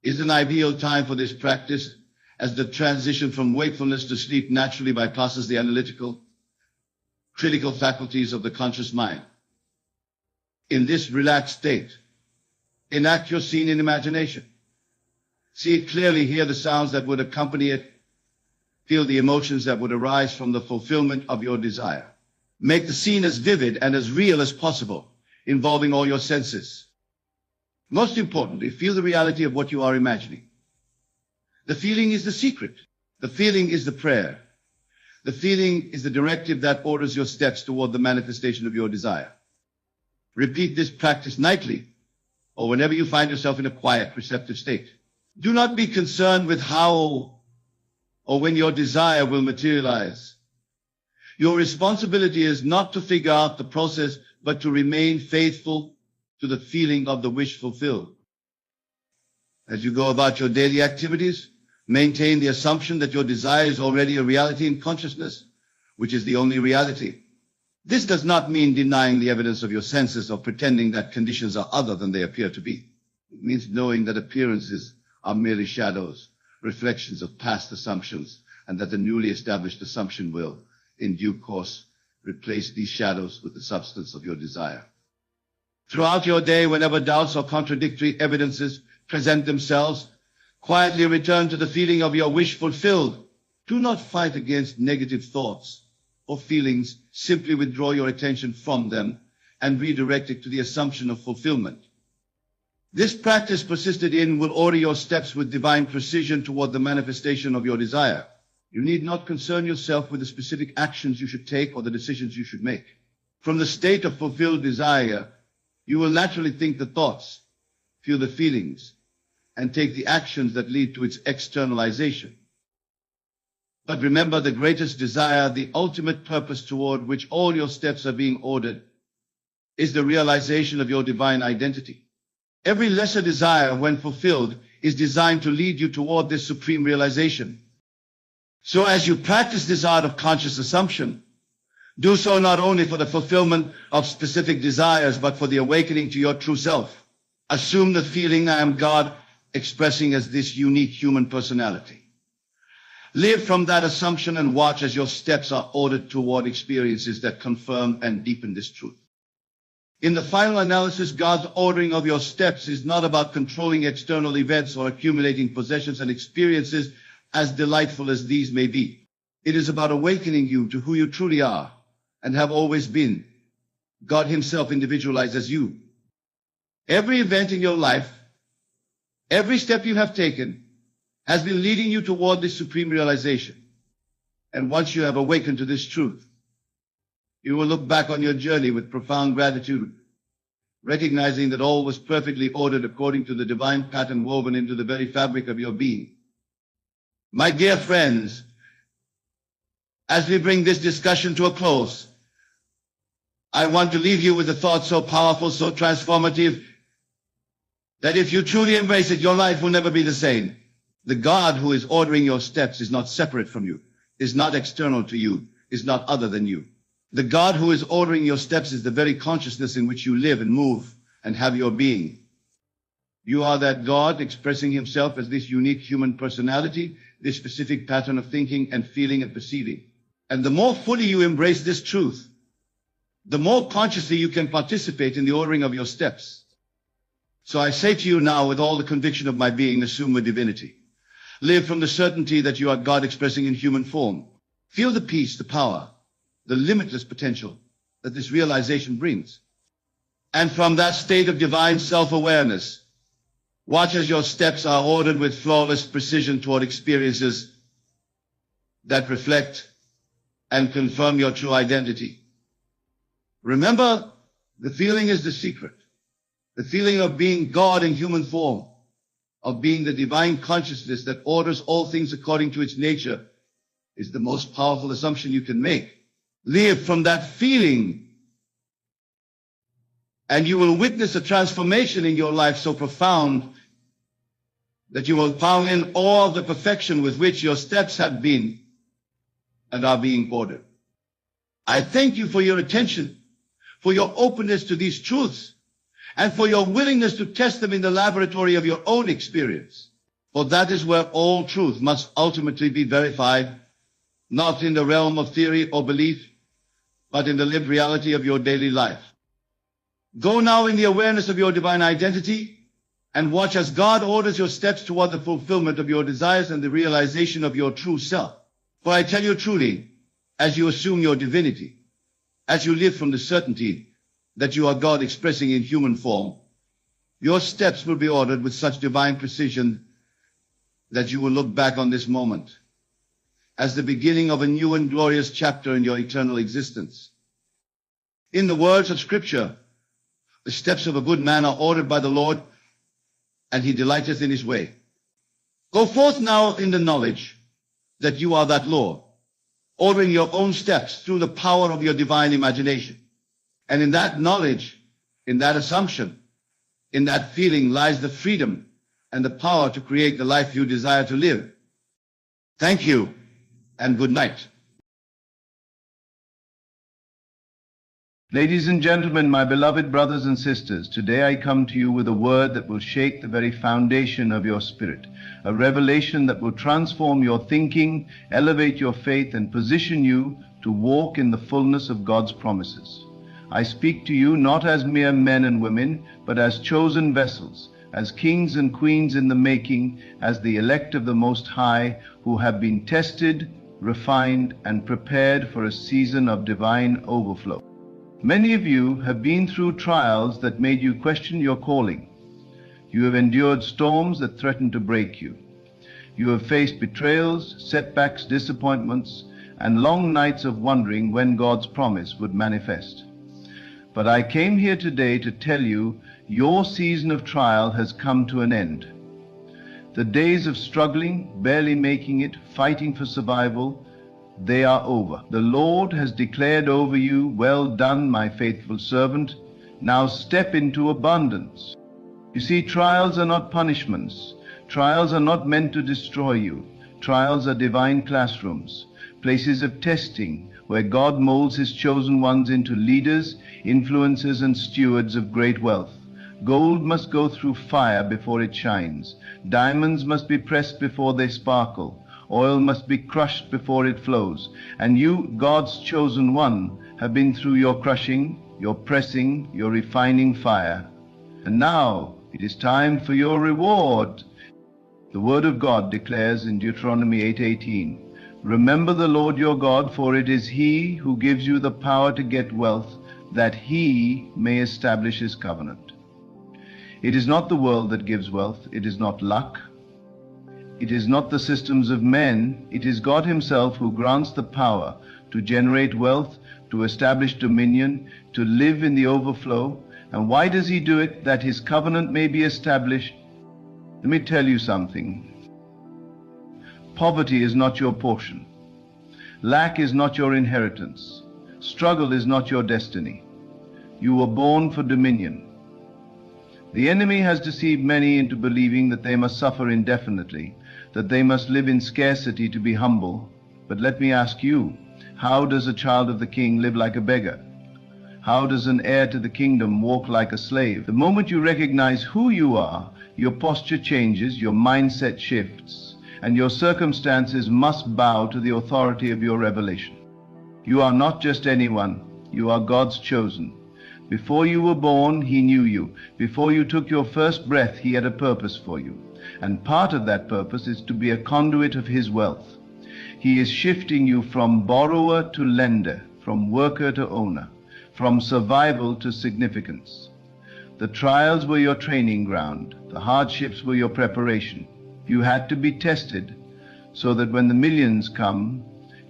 is an ideal time for this practice, as the transition from wakefulness to sleep naturally bypasses the analytical, critical faculties of the conscious mind. In this relaxed state, enact your scene in imagination. See it clearly, hear the sounds that would accompany it, feel the emotions that would arise from the fulfillment of your desire. Make the scene as vivid and as real as possible, involving all your senses. Most importantly, feel the reality of what you are imagining. The feeling is the secret. The feeling is the prayer. The feeling is the directive that orders your steps toward the manifestation of your desire. Repeat this practice nightly, or whenever you find yourself in a quiet, receptive state. Do not be concerned with how or when your desire will materialize. Your responsibility is not to figure out the process, but to remain faithful to the feeling of the wish fulfilled. As you go about your daily activities, maintain the assumption that your desire is already a reality in consciousness, which is the only reality. This does not mean denying the evidence of your senses or pretending that conditions are other than they appear to be. It means knowing that appearances are merely shadows, reflections of past assumptions, and that the newly established assumption will, in due course, replace these shadows with the substance of your desire. Throughout your day, whenever doubts or contradictory evidences present themselves, quietly return to the feeling of your wish fulfilled. Do not fight against negative thoughts or feelings. Simply withdraw your attention from them and redirect it to the assumption of fulfillment. This practice persisted in will order your steps with divine precision toward the manifestation of your desire. You need not concern yourself with the specific actions you should take or the decisions you should make. From the state of fulfilled desire, you will naturally think the thoughts, feel the feelings, and take the actions that lead to its externalization. But remember, the greatest desire, the ultimate purpose toward which all your steps are being ordered, is the realization of your divine identity. Every lesser desire, when fulfilled, is designed to lead you toward this supreme realization. So as you practice this art of conscious assumption, do so not only for the fulfillment of specific desires, but for the awakening to your true self. Assume the feeling, I am God, expressing as this unique human personality. Live from that assumption and watch as your steps are ordered toward experiences that confirm and deepen this truth. In the final analysis, God's ordering of your steps is not about controlling external events or accumulating possessions and experiences, as delightful as these may be. It is about awakening you to who you truly are and have always been, God Himself individualized as you. Every event in your life, every step you have taken, has been leading you toward this supreme realization. And once you have awakened to this truth, you will look back on your journey with profound gratitude, recognizing that all was perfectly ordered according to the divine pattern woven into the very fabric of your being. My dear friends, as we bring this discussion to a close, I want to leave you with a thought so powerful, so transformative, that if you truly embrace it, your life will never be the same. The God who is ordering your steps is not separate from you, is not external to you, is not other than you. The God who is ordering your steps is the very consciousness in which you live and move and have your being. You are that God expressing Himself as this unique human personality, this specific pattern of thinking and feeling and perceiving. And the more fully you embrace this truth, the more consciously you can participate in the ordering of your steps. So I say to you now, with all the conviction of my being, assume a divinity. Live from the certainty that you are God expressing in human form. Feel the peace, the power, the limitless potential that this realization brings. And from that state of divine self-awareness, watch as your steps are ordered with flawless precision toward experiences that reflect and confirm your true identity. Remember, the feeling is the secret. The feeling of being God in human form, of being the divine consciousness that orders all things according to its nature, is the most powerful assumption you can make. Live from that feeling, and you will witness a transformation in your life so profound that you will found in awe of the perfection with which your steps have been and are being ordered. I thank you for your attention, for your openness to these truths, and for your willingness to test them in the laboratory of your own experience. For that is where all truth must ultimately be verified, not in the realm of theory or belief, but in the lived reality of your daily life. Go now in the awareness of your divine identity and watch as God orders your steps toward the fulfillment of your desires and the realization of your true self. For I tell you truly, as you assume your divinity, as you live from the certainty that you are God expressing in human form, your steps will be ordered with such divine precision that you will look back on this moment as the beginning of a new and glorious chapter in your eternal existence. In the words of Scripture, the steps of a good man are ordered by the Lord, and he delighteth in his way. Go forth now in the knowledge that you are that Lord, ordering your own steps through the power of your divine imagination. And in that knowledge, in that assumption, in that feeling lies the freedom and the power to create the life you desire to live. Thank you, and good night. Ladies and gentlemen, my beloved brothers and sisters, today I come to you with a word that will shake the very foundation of your spirit, a revelation that will transform your thinking, elevate your faith, and position you to walk in the fullness of God's promises. I speak to you not as mere men and women, but as chosen vessels, as kings and queens in the making, as the elect of the Most High, who have been tested, refined, and prepared for a season of divine overflow. Many of you have been through trials that made you question your calling. You have endured storms that threatened to break you. You have faced betrayals, setbacks, disappointments, and long nights of wondering when God's promise would manifest. But I came here today to tell you your season of trial has come to an end. The days of struggling, barely making it, fighting for survival, they are over. The Lord has declared over you, "Well done, my faithful servant. Now step into abundance." You see, trials are not punishments. Trials are not meant to destroy you. Trials are divine classrooms, places of testing where God molds his chosen ones into leaders, influencers, and stewards of great wealth. Gold must go through fire before it shines. Diamonds must be pressed before they sparkle. Oil must be crushed before it flows. And you, God's chosen one, have been through your crushing, your pressing, your refining fire. And now it is time for your reward. The Word of God declares in Deuteronomy 8:18, "Remember the Lord your God, for it is He who gives you the power to get wealth, that He may establish His covenant." It is not the world that gives wealth. It is not luck. It is not the systems of men. It is God himself who grants the power to generate wealth, to establish dominion, to live in the overflow. And why does he do it? That his covenant may be established. Let me tell you something. Poverty is not your portion. Lack is not your inheritance. Struggle is not your destiny. You were born for dominion. The enemy has deceived many into believing that they must suffer indefinitely, that they must live in scarcity to be humble. But let me ask you, how does a child of the king live like a beggar? How does an heir to the kingdom walk like a slave? The moment you recognize who you are, your posture changes, your mindset shifts, and your circumstances must bow to the authority of your revelation. You are not just anyone. You are God's chosen. Before you were born, he knew you. Before you took your first breath, he had a purpose for you. And part of that purpose is to be a conduit of his wealth. He is shifting you from borrower to lender, from worker to owner, from survival to significance. The trials were your training ground. The hardships were your preparation. You had to be tested so that when the millions come,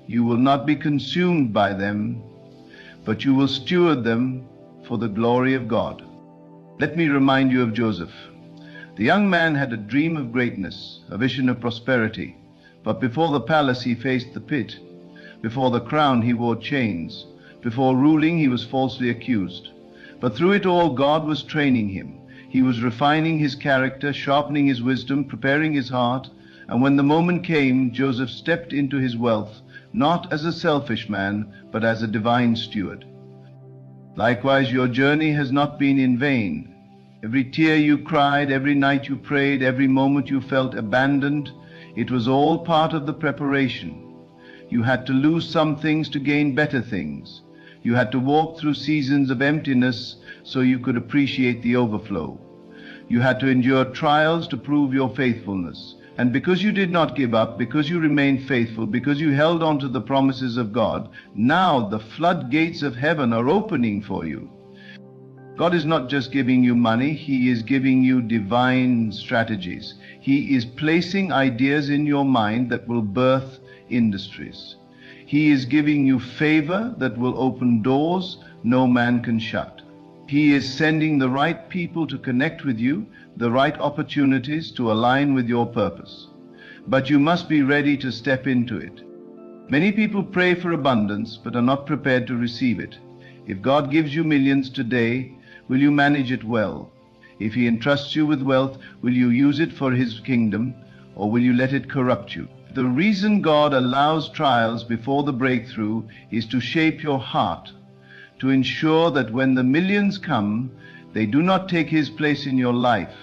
you will not be consumed by them, but you will steward them for the glory of God. Let me remind you of Joseph. The young man had a dream of greatness, a vision of prosperity, but before the palace he faced the pit. Before the crown he wore chains. Before ruling he was falsely accused. But through it all God was training him. He was refining his character, sharpening his wisdom, preparing his heart, and when the moment came, Joseph stepped into his wealth, not as a selfish man, but as a divine steward. Likewise, your journey has not been in vain. Every tear you cried, every night you prayed, every moment you felt abandoned, it was all part of the preparation. You had to lose some things to gain better things. You had to walk through seasons of emptiness so you could appreciate the overflow. You had to endure trials to prove your faithfulness. And because you did not give up, because you remained faithful, because you held on to the promises of God, now the floodgates of heaven are opening for you. God is not just giving you money, He is giving you divine strategies. He is placing ideas in your mind that will birth industries. He is giving you favor that will open doors no man can shut. He is sending the right people to connect with you, the right opportunities to align with your purpose. But you must be ready to step into it. Many people pray for abundance but are not prepared to receive it. If God gives you millions today, will you manage it well? If He entrusts you with wealth, will you use it for His kingdom, or will you let it corrupt you? The reason God allows trials before the breakthrough is to shape your heart, to ensure that when the millions come, they do not take His place in your life.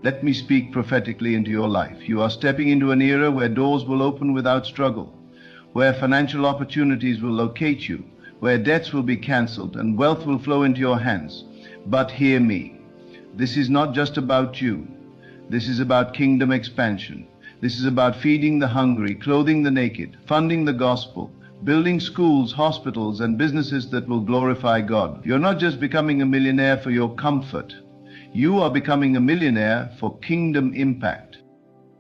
Let me speak prophetically into your life. You are stepping into an era where doors will open without struggle, where financial opportunities will locate you, where debts will be cancelled and wealth will flow into your hands. But hear me. This is not just about you. This is about kingdom expansion. This is about feeding the hungry, clothing the naked, funding the gospel, building schools, hospitals, and businesses that will glorify God. You're not just becoming a millionaire for your comfort. You are becoming a millionaire for kingdom impact.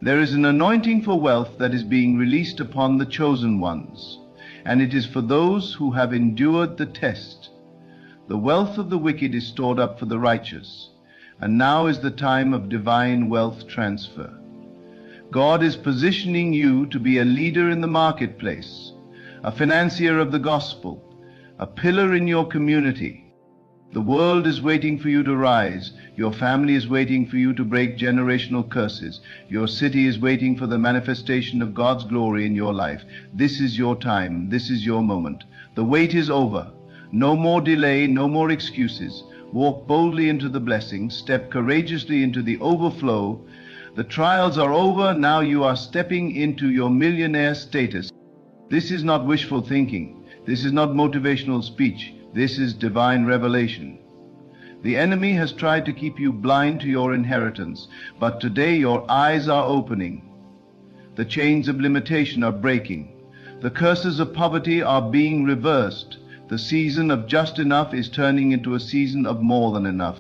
There is an anointing for wealth that is being released upon the chosen ones, and it is for those who have endured the test. The wealth of the wicked is stored up for the righteous, and now is the time of divine wealth transfer. God is positioning you to be a leader in the marketplace, a financier of the gospel, a pillar in your community. The world is waiting for you to rise. Your family is waiting for you to break generational curses. Your city is waiting for the manifestation of God's glory in your life. This is your time. This is your moment. The wait is over. No more delay, no more excuses. Walk boldly into the blessing. Step courageously into the overflow. The trials are over. Now you are stepping into your millionaire status. This is not wishful thinking. This is not motivational speech. This is divine revelation. The enemy has tried to keep you blind to your inheritance, but today your eyes are opening. The chains of limitation are breaking. The curses of poverty are being reversed. The season of just enough is turning into a season of more than enough.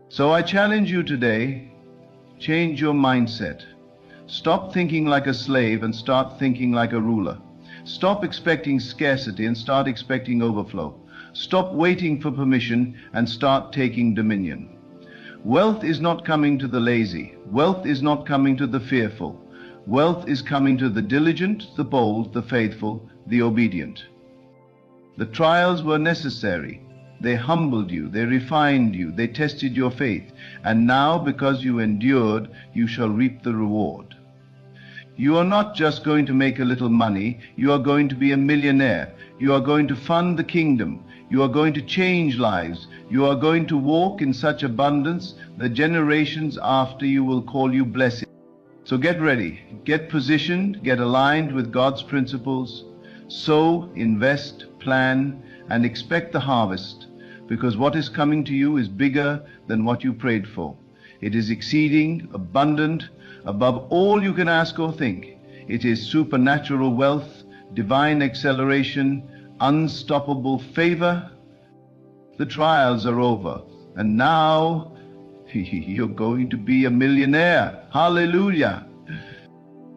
So I challenge you today, change your mindset. Stop thinking like a slave and start thinking like a ruler. Stop expecting scarcity and start expecting overflow. Stop waiting for permission and start taking dominion. Wealth is not coming to the lazy. Wealth is not coming to the fearful. Wealth is coming to the diligent, the bold, the faithful, the obedient. The trials were necessary. They humbled you, they refined you, they tested your faith. And now, because you endured, you shall reap the reward. You are not just going to make a little money, you are going to be a millionaire. You are going to fund the kingdom. You are going to change lives. You are going to walk in such abundance that generations after you will call you blessed. So get ready, get positioned, get aligned with God's principles. Sow, invest, plan, and expect the harvest, because what is coming to you is bigger than what you prayed for. It is exceeding, abundant, above all you can ask or think. It is supernatural wealth, divine acceleration, unstoppable favor. The trials are over, and now you're going to be a millionaire. Hallelujah.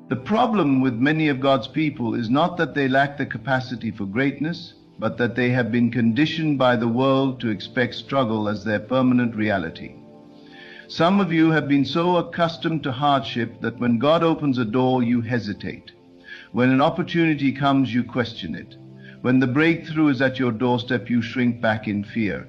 The problem with many of God's people is not that they lack the capacity for greatness, but that they have been conditioned by the world to expect struggle as their permanent reality. Some of you have been so accustomed to hardship that when God opens a door, you hesitate. When an opportunity comes, you question it. When the breakthrough is at your doorstep, you shrink back in fear.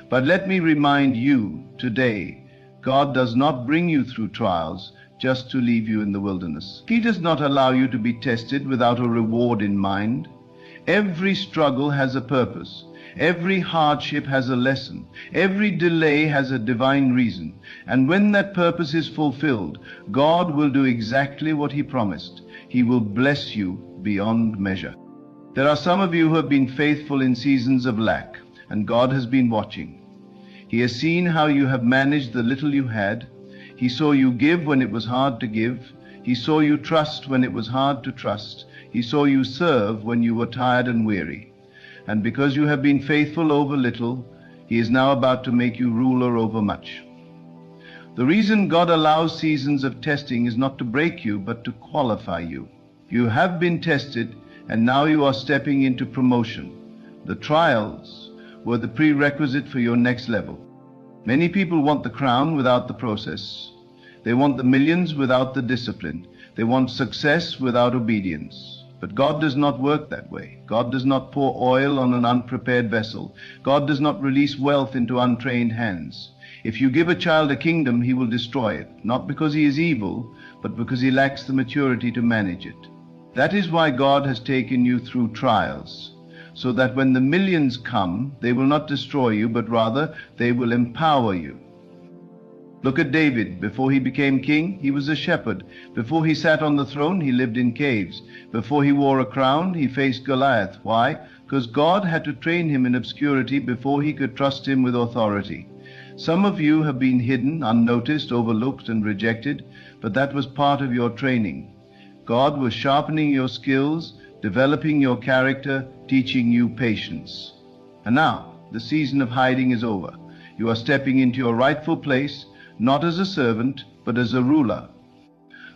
But let me remind you today, God does not bring you through trials just to leave you in the wilderness. He does not allow you to be tested without a reward in mind. Every struggle has a purpose. Every hardship has a lesson. Every delay has a divine reason. And when that purpose is fulfilled, God will do exactly what He promised. He will bless you beyond measure. There are some of you who have been faithful in seasons of lack, and God has been watching. He has seen how you have managed the little you had. He saw you give when it was hard to give. He saw you trust when it was hard to trust. He saw you serve when you were tired and weary. And because you have been faithful over little, He is now about to make you ruler over much. The reason God allows seasons of testing is not to break you, but to qualify you. You have been tested, and now you are stepping into promotion. The trials were the prerequisite for your next level. Many people want the crown without the process. They want the millions without the discipline. They want success without obedience. But God does not work that way. God does not pour oil on an unprepared vessel. God does not release wealth into untrained hands. If you give a child a kingdom, he will destroy it, not because he is evil, but because he lacks the maturity to manage it. That is why God has taken you through trials, so that when the millions come, they will not destroy you, but rather they will empower you. Look at David. Before he became king, he was a shepherd. Before he sat on the throne, he lived in caves. Before he wore a crown, he faced Goliath. Why? Because God had to train him in obscurity before he could trust him with authority. Some of you have been hidden, unnoticed, overlooked, and rejected, but that was part of your training. God was sharpening your skills, developing your character, teaching you patience. And now, the season of hiding is over. You are stepping into your rightful place, not as a servant, but as a ruler.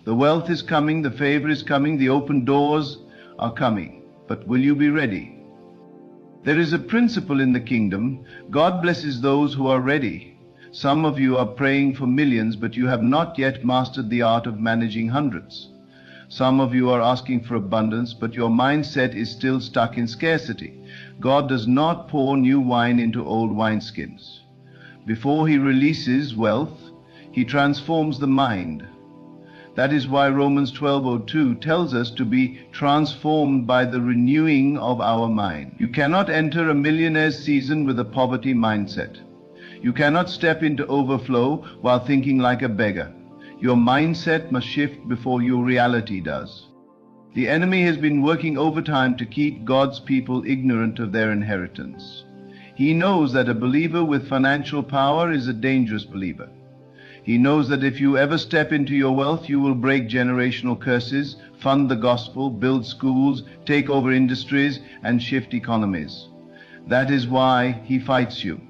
The wealth is coming, the favor is coming, the open doors are coming. But will you be ready? There is a principle in the kingdom. God blesses those who are ready. Some of you are praying for millions, but you have not yet mastered the art of managing hundreds. Some of you are asking for abundance, but your mindset is still stuck in scarcity. God does not pour new wine into old wineskins. Before He releases wealth, He transforms the mind. That is why Romans 12:02 tells us to be transformed by the renewing of our mind. You cannot enter a millionaire's season with a poverty mindset. You cannot step into overflow while thinking like a beggar. Your mindset must shift before your reality does. The enemy has been working overtime to keep God's people ignorant of their inheritance. He knows that a believer with financial power is a dangerous believer. He knows that if you ever step into your wealth, you will break generational curses, fund the gospel, build schools, take over industries, and shift economies. That is why he fights you.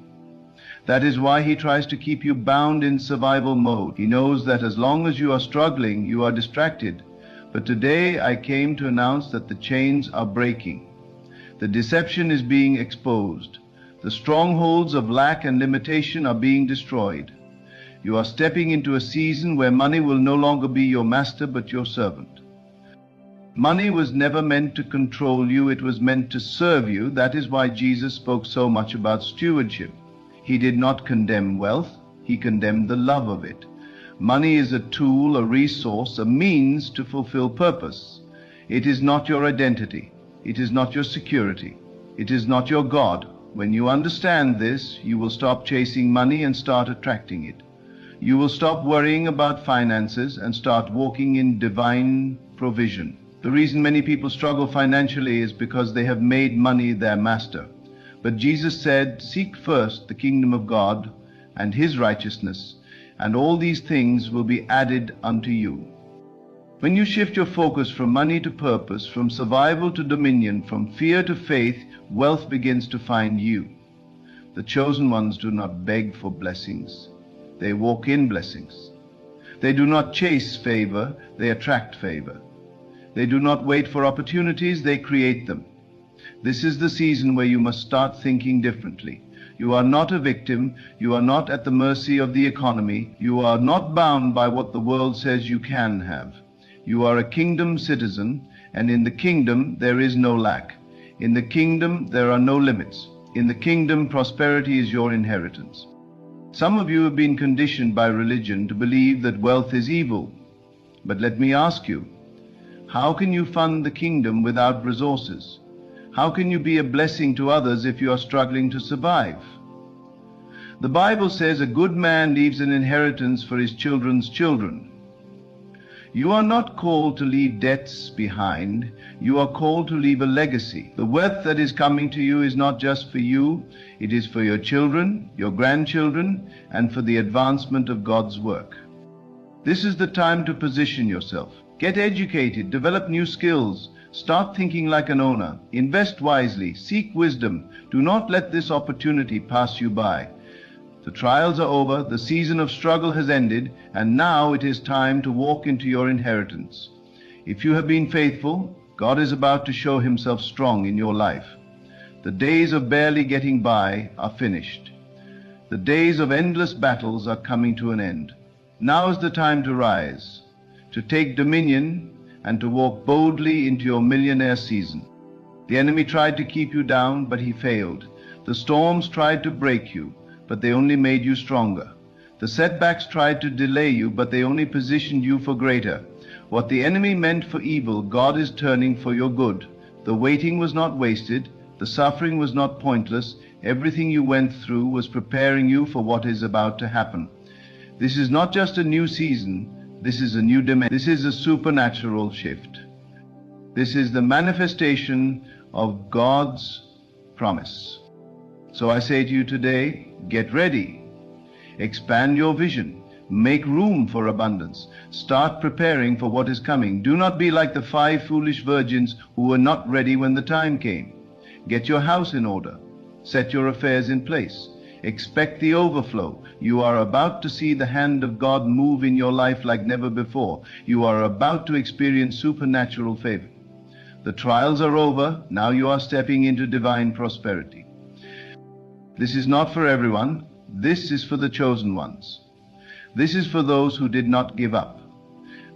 That is why he tries to keep you bound in survival mode. He knows that as long as you are struggling, you are distracted. But today I came to announce that the chains are breaking. The deception is being exposed. The strongholds of lack and limitation are being destroyed. You are stepping into a season where money will no longer be your master but your servant. Money was never meant to control you, it was meant to serve you. That is why Jesus spoke so much about stewardship. He did not condemn wealth, he condemned the love of it. Money is a tool, a resource, a means to fulfill purpose. It is not your identity. It is not your security. It is not your God. When you understand this, you will stop chasing money and start attracting it. You will stop worrying about finances and start walking in divine provision. The reason many people struggle financially is because they have made money their master. But Jesus said, "Seek first the kingdom of God and His righteousness, and all these things will be added unto you." When you shift your focus from money to purpose, from survival to dominion, from fear to faith, wealth begins to find you. The chosen ones do not beg for blessings. They walk in blessings. They do not chase favor, they attract favor. They do not wait for opportunities, they create them. This is the season where you must start thinking differently. You are not a victim. You are not at the mercy of the economy. You are not bound by what the world says you can have. You are a kingdom citizen, and in the kingdom there is no lack. In the kingdom there are no limits. In the kingdom, prosperity is your inheritance. Some of you have been conditioned by religion to believe that wealth is evil. But let me ask you, how can you fund the kingdom without resources? How can you be a blessing to others if you are struggling to survive? The Bible says a good man leaves an inheritance for his children's children. You are not called to leave debts behind. You are called to leave a legacy. The wealth that is coming to you is not just for you. It is for your children, your grandchildren, and for the advancement of God's work. This is the time to position yourself. Get educated, develop new skills, start thinking like an owner, invest wisely, seek wisdom. Do not let this opportunity pass you by. The trials are over, the season of struggle has ended, and now it is time to walk into your inheritance. If you have been faithful, God is about to show himself strong in your life. The days of barely getting by are finished. The days of endless battles are coming to an end. Now is the time to rise, to take dominion, and to walk boldly into your millionaire season. The enemy tried to keep you down, but he failed. The storms tried to break you, but they only made you stronger. The setbacks tried to delay you, but they only positioned you for greater. What the enemy meant for evil, God is turning for your good. The waiting was not wasted. The suffering was not pointless. Everything you went through was preparing you for what is about to happen. This is not just a new season. This is a new dimension. This is a supernatural shift. This is the manifestation of God's promise. So I say to you today, get ready. Expand your vision. Make room for abundance. Start preparing for what is coming. Do not be like the 5 foolish virgins who were not ready when the time came. Get your house in order. Set your affairs in place. Expect the overflow. You are about to see the hand of God move in your life like never before. You are about to experience supernatural favor. The trials are over. Now you are stepping into divine prosperity. This is not for everyone. This is for the chosen ones. This is for those who did not give up.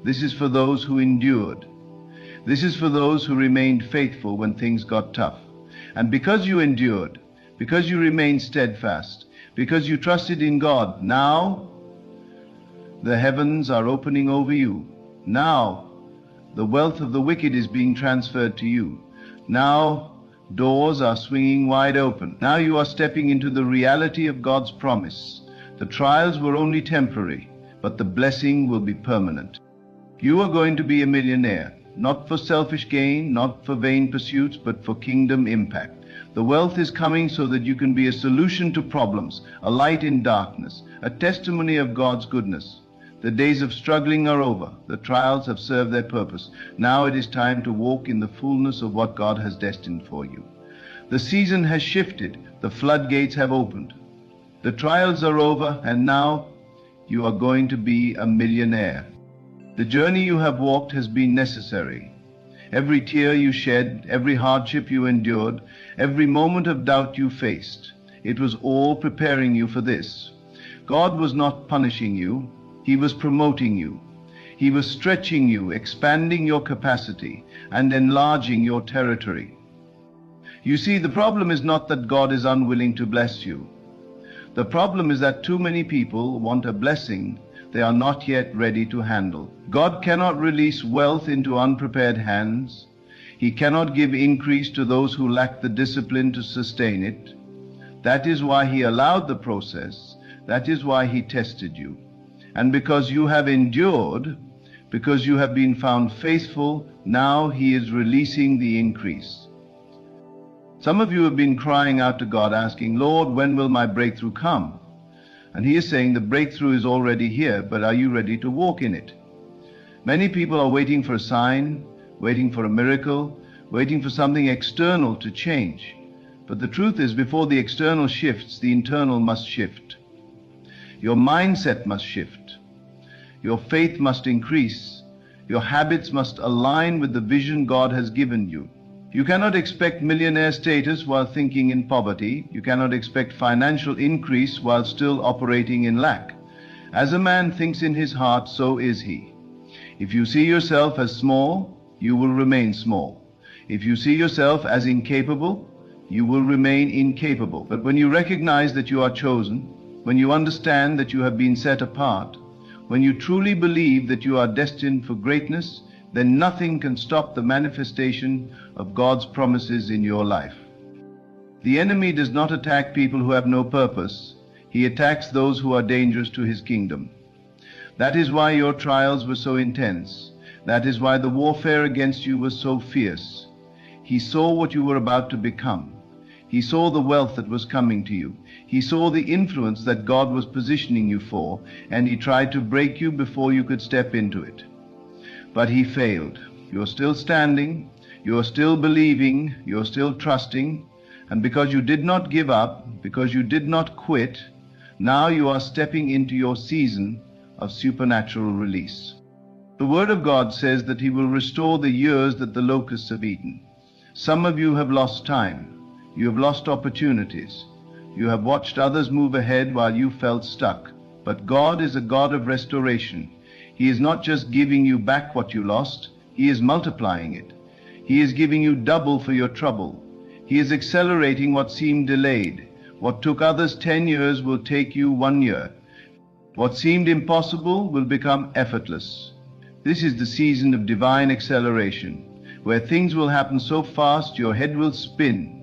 This is for those who endured. This is for those who remained faithful when things got tough. And because you endured, because you remained steadfast, because you trusted in God, now the heavens are opening over you. Now the wealth of the wicked is being transferred to you. Now doors are swinging wide open. Now you are stepping into the reality of God's promise. The trials were only temporary, but the blessing will be permanent. You are going to be a millionaire, not for selfish gain, not for vain pursuits, but for kingdom impact. The wealth is coming so that you can be a solution to problems, a light in darkness, a testimony of God's goodness. The days of struggling are over. The trials have served their purpose. Now it is time to walk in the fullness of what God has destined for you. The season has shifted. The floodgates have opened. The trials are over, and now you are going to be a millionaire. The journey you have walked has been necessary. Every tear you shed, every hardship you endured, every moment of doubt you faced, it was all preparing you for this. God was not punishing you. He was promoting you. He was stretching you, expanding your capacity, and enlarging your territory. You see, the problem is not that God is unwilling to bless you. The problem is that too many people want a blessing they are not yet ready to handle. God cannot release wealth into unprepared hands. He cannot give increase to those who lack the discipline to sustain it. That is why He allowed the process. That is why He tested you. And because you have endured, because you have been found faithful, now He is releasing the increase. Some of you have been crying out to God, asking, Lord, when will my breakthrough come? And He is saying the breakthrough is already here, but are you ready to walk in it? Many people are waiting for a sign, waiting for a miracle, waiting for something external to change. But the truth is, before the external shifts, the internal must shift. Your mindset must shift. Your faith must increase. Your habits must align with the vision God has given you. You cannot expect millionaire status while thinking in poverty. You cannot expect financial increase while still operating in lack. As a man thinks in his heart, so is he. If you see yourself as small, you will remain small. If you see yourself as incapable, you will remain incapable. But when you recognize that you are chosen, when you understand that you have been set apart, when you truly believe that you are destined for greatness, then nothing can stop the manifestation of God's promises in your life. The enemy does not attack people who have no purpose. He attacks those who are dangerous to his kingdom. That is why your trials were so intense. That is why the warfare against you was so fierce. He saw what you were about to become. He saw the wealth that was coming to you. He saw the influence that God was positioning you for, and he tried to break you before you could step into it. But he failed. You're still standing, you're still believing, you're still trusting, and because you did not give up, because you did not quit, now you are stepping into your season of supernatural release. The Word of God says that he will restore the years that the locusts have eaten. Some of you have lost time. You have lost opportunities. You have watched others move ahead while you felt stuck. But God is a God of restoration. He is not just giving you back what you lost, he is multiplying it. He is giving you double for your trouble. He is accelerating what seemed delayed. What took others 10 years will take you 1 year. What seemed impossible will become effortless. This is the season of divine acceleration, where things will happen so fast your head will spin.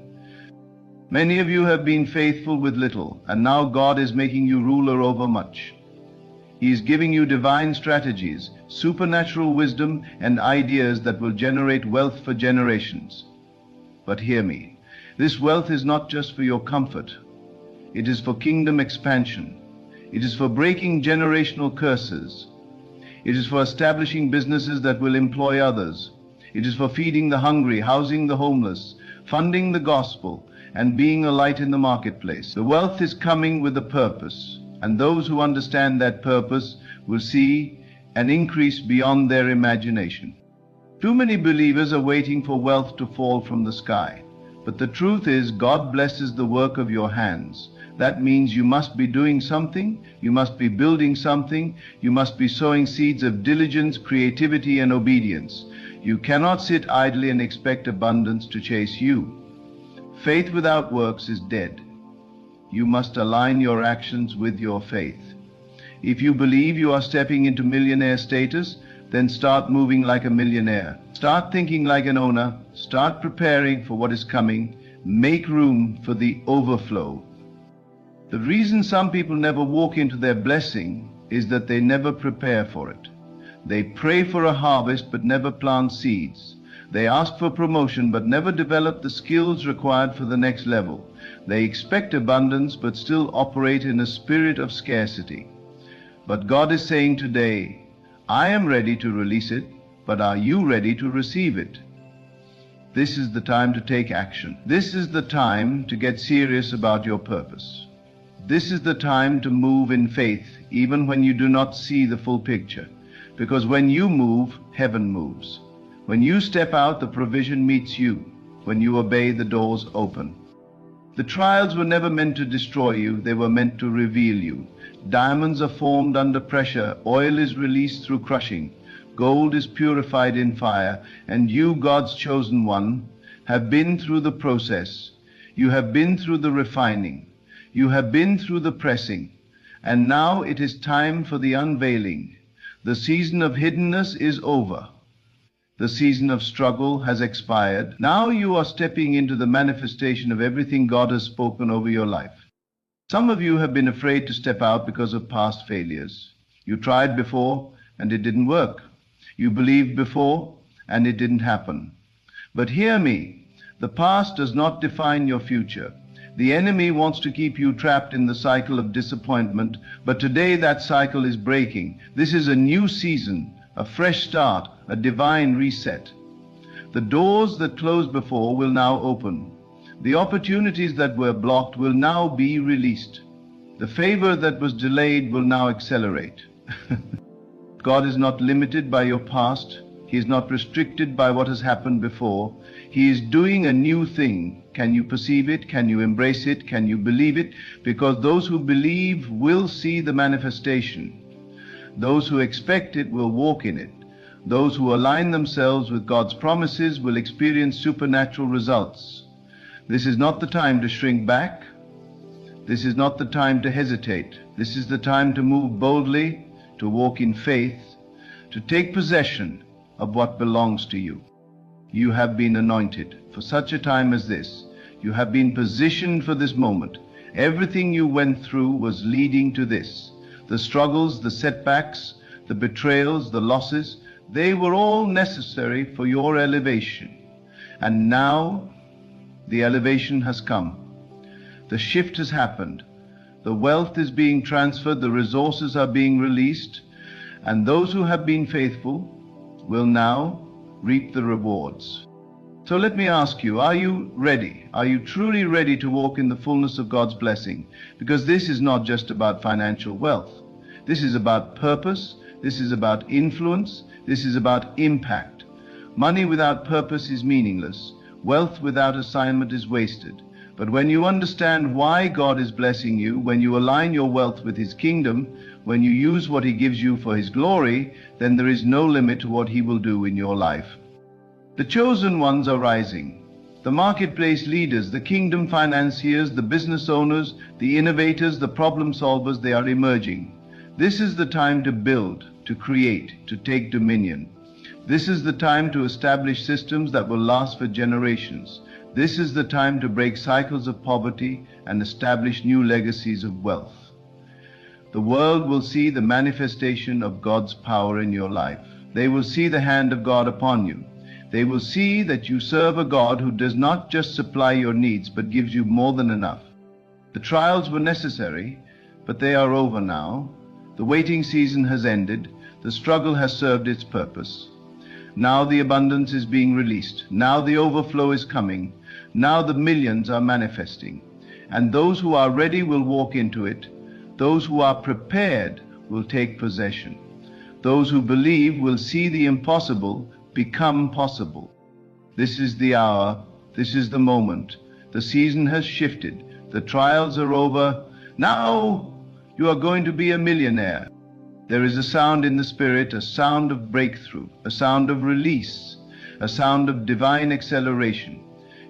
Many of you have been faithful with little, and now God is making you ruler over much. He is giving you divine strategies, supernatural wisdom, and ideas that will generate wealth for generations. But hear me, this wealth is not just for your comfort. It is for kingdom expansion. It is for breaking generational curses. It is for establishing businesses that will employ others. It is for feeding the hungry, housing the homeless, funding the gospel, and being a light in the marketplace. The wealth is coming with a purpose, and those who understand that purpose will see an increase beyond their imagination. Too many believers are waiting for wealth to fall from the sky. But the truth is, God blesses the work of your hands. That means you must be doing something, you must be building something, you must be sowing seeds of diligence, creativity, and obedience. You cannot sit idly and expect abundance to chase you. Faith without works is dead. You must align your actions with your faith. If you believe you are stepping into millionaire status, then start moving like a millionaire. Start thinking like an owner. Start preparing for what is coming. Make room for the overflow. The reason some people never walk into their blessing is that they never prepare for it. They pray for a harvest but never plant seeds. They ask for promotion but never develop the skills required for the next level. They expect abundance but still operate in a spirit of scarcity. But God is saying today, I am ready to release it, but are you ready to receive it? This is the time to take action. This is the time to get serious about your purpose. This is the time to move in faith, even when you do not see the full picture. Because when you move, heaven moves. When you step out, the provision meets you. When you obey, the doors open. The trials were never meant to destroy you, they were meant to reveal you. Diamonds are formed under pressure, oil is released through crushing, gold is purified in fire, and you, God's chosen one, have been through the process. You have been through the refining. You have been through the pressing. And now it is time for the unveiling. The season of hiddenness is over. The season of struggle has expired. Now you are stepping into the manifestation of everything God has spoken over your life. Some of you have been afraid to step out because of past failures. You tried before and it didn't work. You believed before and it didn't happen. But hear me, the past does not define your future. The enemy wants to keep you trapped in the cycle of disappointment, but today that cycle is breaking. This is a new season, a fresh start, a divine reset. The doors that closed before will now open. The opportunities that were blocked will now be released. The favor that was delayed will now accelerate. God is not limited by your past. He is not restricted by what has happened before. He is doing a new thing. Can you perceive it? Can you embrace it? Can you believe it? Because those who believe will see the manifestation. Those who expect it will walk in it. Those who align themselves with God's promises will experience supernatural results. This is not the time to shrink back. This is not the time to hesitate. This is the time to move boldly, to walk in faith, to take possession of what belongs to you. You have been anointed for such a time as this. You have been positioned for this moment. Everything you went through was leading to this. The struggles, the setbacks the betrayals, the losses, they were all necessary for your elevation. And now the elevation has come. The shift has happened. The wealth is being transferred, the resources are being released, and those who have been faithful will now reap the rewards. So let me ask you, are you ready? Are you truly ready to walk in the fullness of God's blessing? Because this is not just about financial wealth. This is about purpose. This is about influence. This is about impact. Money without purpose is meaningless. Wealth without assignment is wasted. But when you understand why God is blessing you, when you align your wealth with His kingdom, when you use what He gives you for His glory, then there is no limit to what He will do in your life. The chosen ones are rising. The marketplace leaders, the kingdom financiers, the business owners, the innovators, the problem solvers, they are emerging. This is the time to build, to create, to take dominion. This is the time to establish systems that will last for generations. This is the time to break cycles of poverty and establish new legacies of wealth. The world will see the manifestation of God's power in your life. They will see the hand of God upon you. They will see that you serve a God who does not just supply your needs, but gives you more than enough. The trials were necessary, but they are over now. The waiting season has ended. The struggle has served its purpose. Now the abundance is being released. Now the overflow is coming. Now the millions are manifesting. And those who are ready will walk into it. Those who are prepared will take possession. Those who believe will see the impossible become possible. This is the hour. This is the moment. The season has shifted. The trials are over. Now you are going to be a millionaire. There is a sound in the spirit, a sound of breakthrough, a sound of release, a sound of divine acceleration.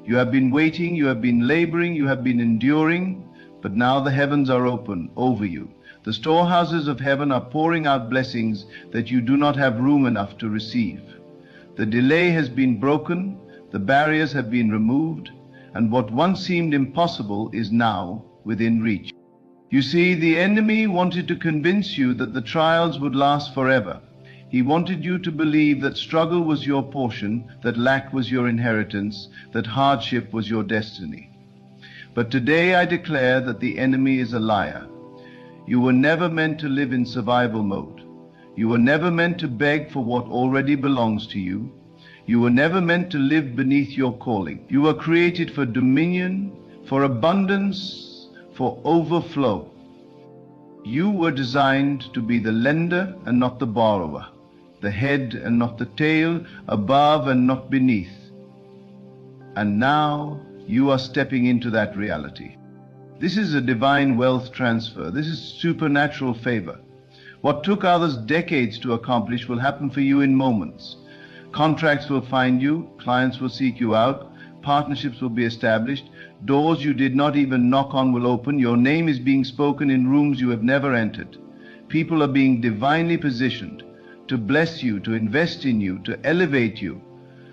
You have been waiting, you have been laboring, you have been enduring, but now the heavens are open over you. The storehouses of heaven are pouring out blessings that you do not have room enough to receive. The delay has been broken, the barriers have been removed, and what once seemed impossible is now within reach. You see, the enemy wanted to convince you that the trials would last forever. He wanted you to believe that struggle was your portion, that lack was your inheritance, that hardship was your destiny. But today I declare that the enemy is a liar. You were never meant to live in survival mode. You were never meant to beg for what already belongs to you. You were never meant to live beneath your calling. You were created for dominion, for abundance, for overflow. You were designed to be the lender and not the borrower, the head and not the tail, above and not beneath. And now you are stepping into that reality. This is a divine wealth transfer. This is supernatural favor. What took others decades to accomplish will happen for you in moments. Contracts will find you, clients will seek you out, partnerships will be established, doors you did not even knock on will open, your name is being spoken in rooms you have never entered. People are being divinely positioned to bless you, to invest in you, to elevate you,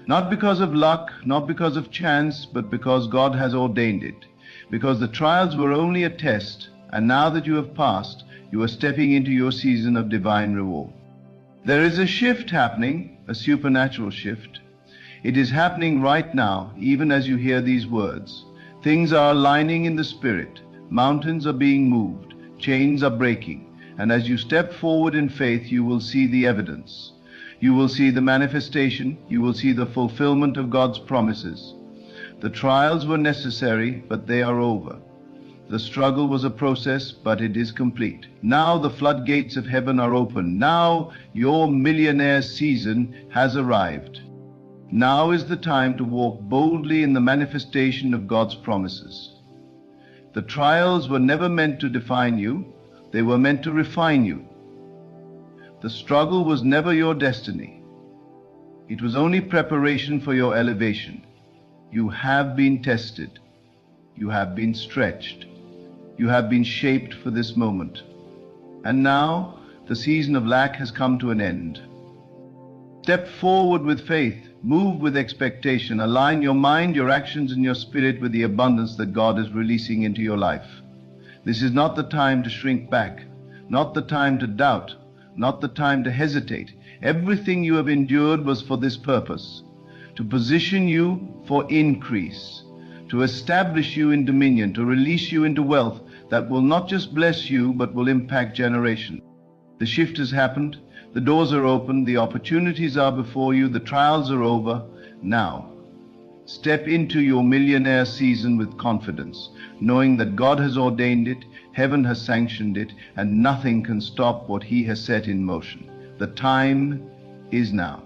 not because of luck, not because of chance, but because God has ordained it. Because the trials were only a test, and now that you have passed, you are stepping into your season of divine reward. There is a shift happening, a supernatural shift. It is happening right now, even as you hear these words. Things are aligning in the spirit. Mountains are being moved. Chains are breaking. And as you step forward in faith, you will see the evidence. You will see the manifestation. You will see the fulfillment of God's promises. The trials were necessary, but they are over. The struggle was a process, but it is complete. Now the floodgates of heaven are open. Now your millionaire season has arrived. Now is the time to walk boldly in the manifestation of God's promises. The trials were never meant to define you. They were meant to refine you. The struggle was never your destiny. It was only preparation for your elevation. You have been tested. You have been stretched. You have been shaped for this moment. And now the season of lack has come to an end. Step forward with faith. Move with expectation. Align your mind, your actions, and your spirit with the abundance that God is releasing into your life. This is not the time to shrink back, not the time to doubt, not the time to hesitate. Everything you have endured was for this purpose, to position you for increase, to establish you in dominion, to release you into wealth that will not just bless you, but will impact generations. The shift has happened. The doors are open. The opportunities are before you. The trials are over. Now, step into your millionaire season with confidence, knowing that God has ordained it, heaven has sanctioned it, and nothing can stop what He has set in motion. The time is now.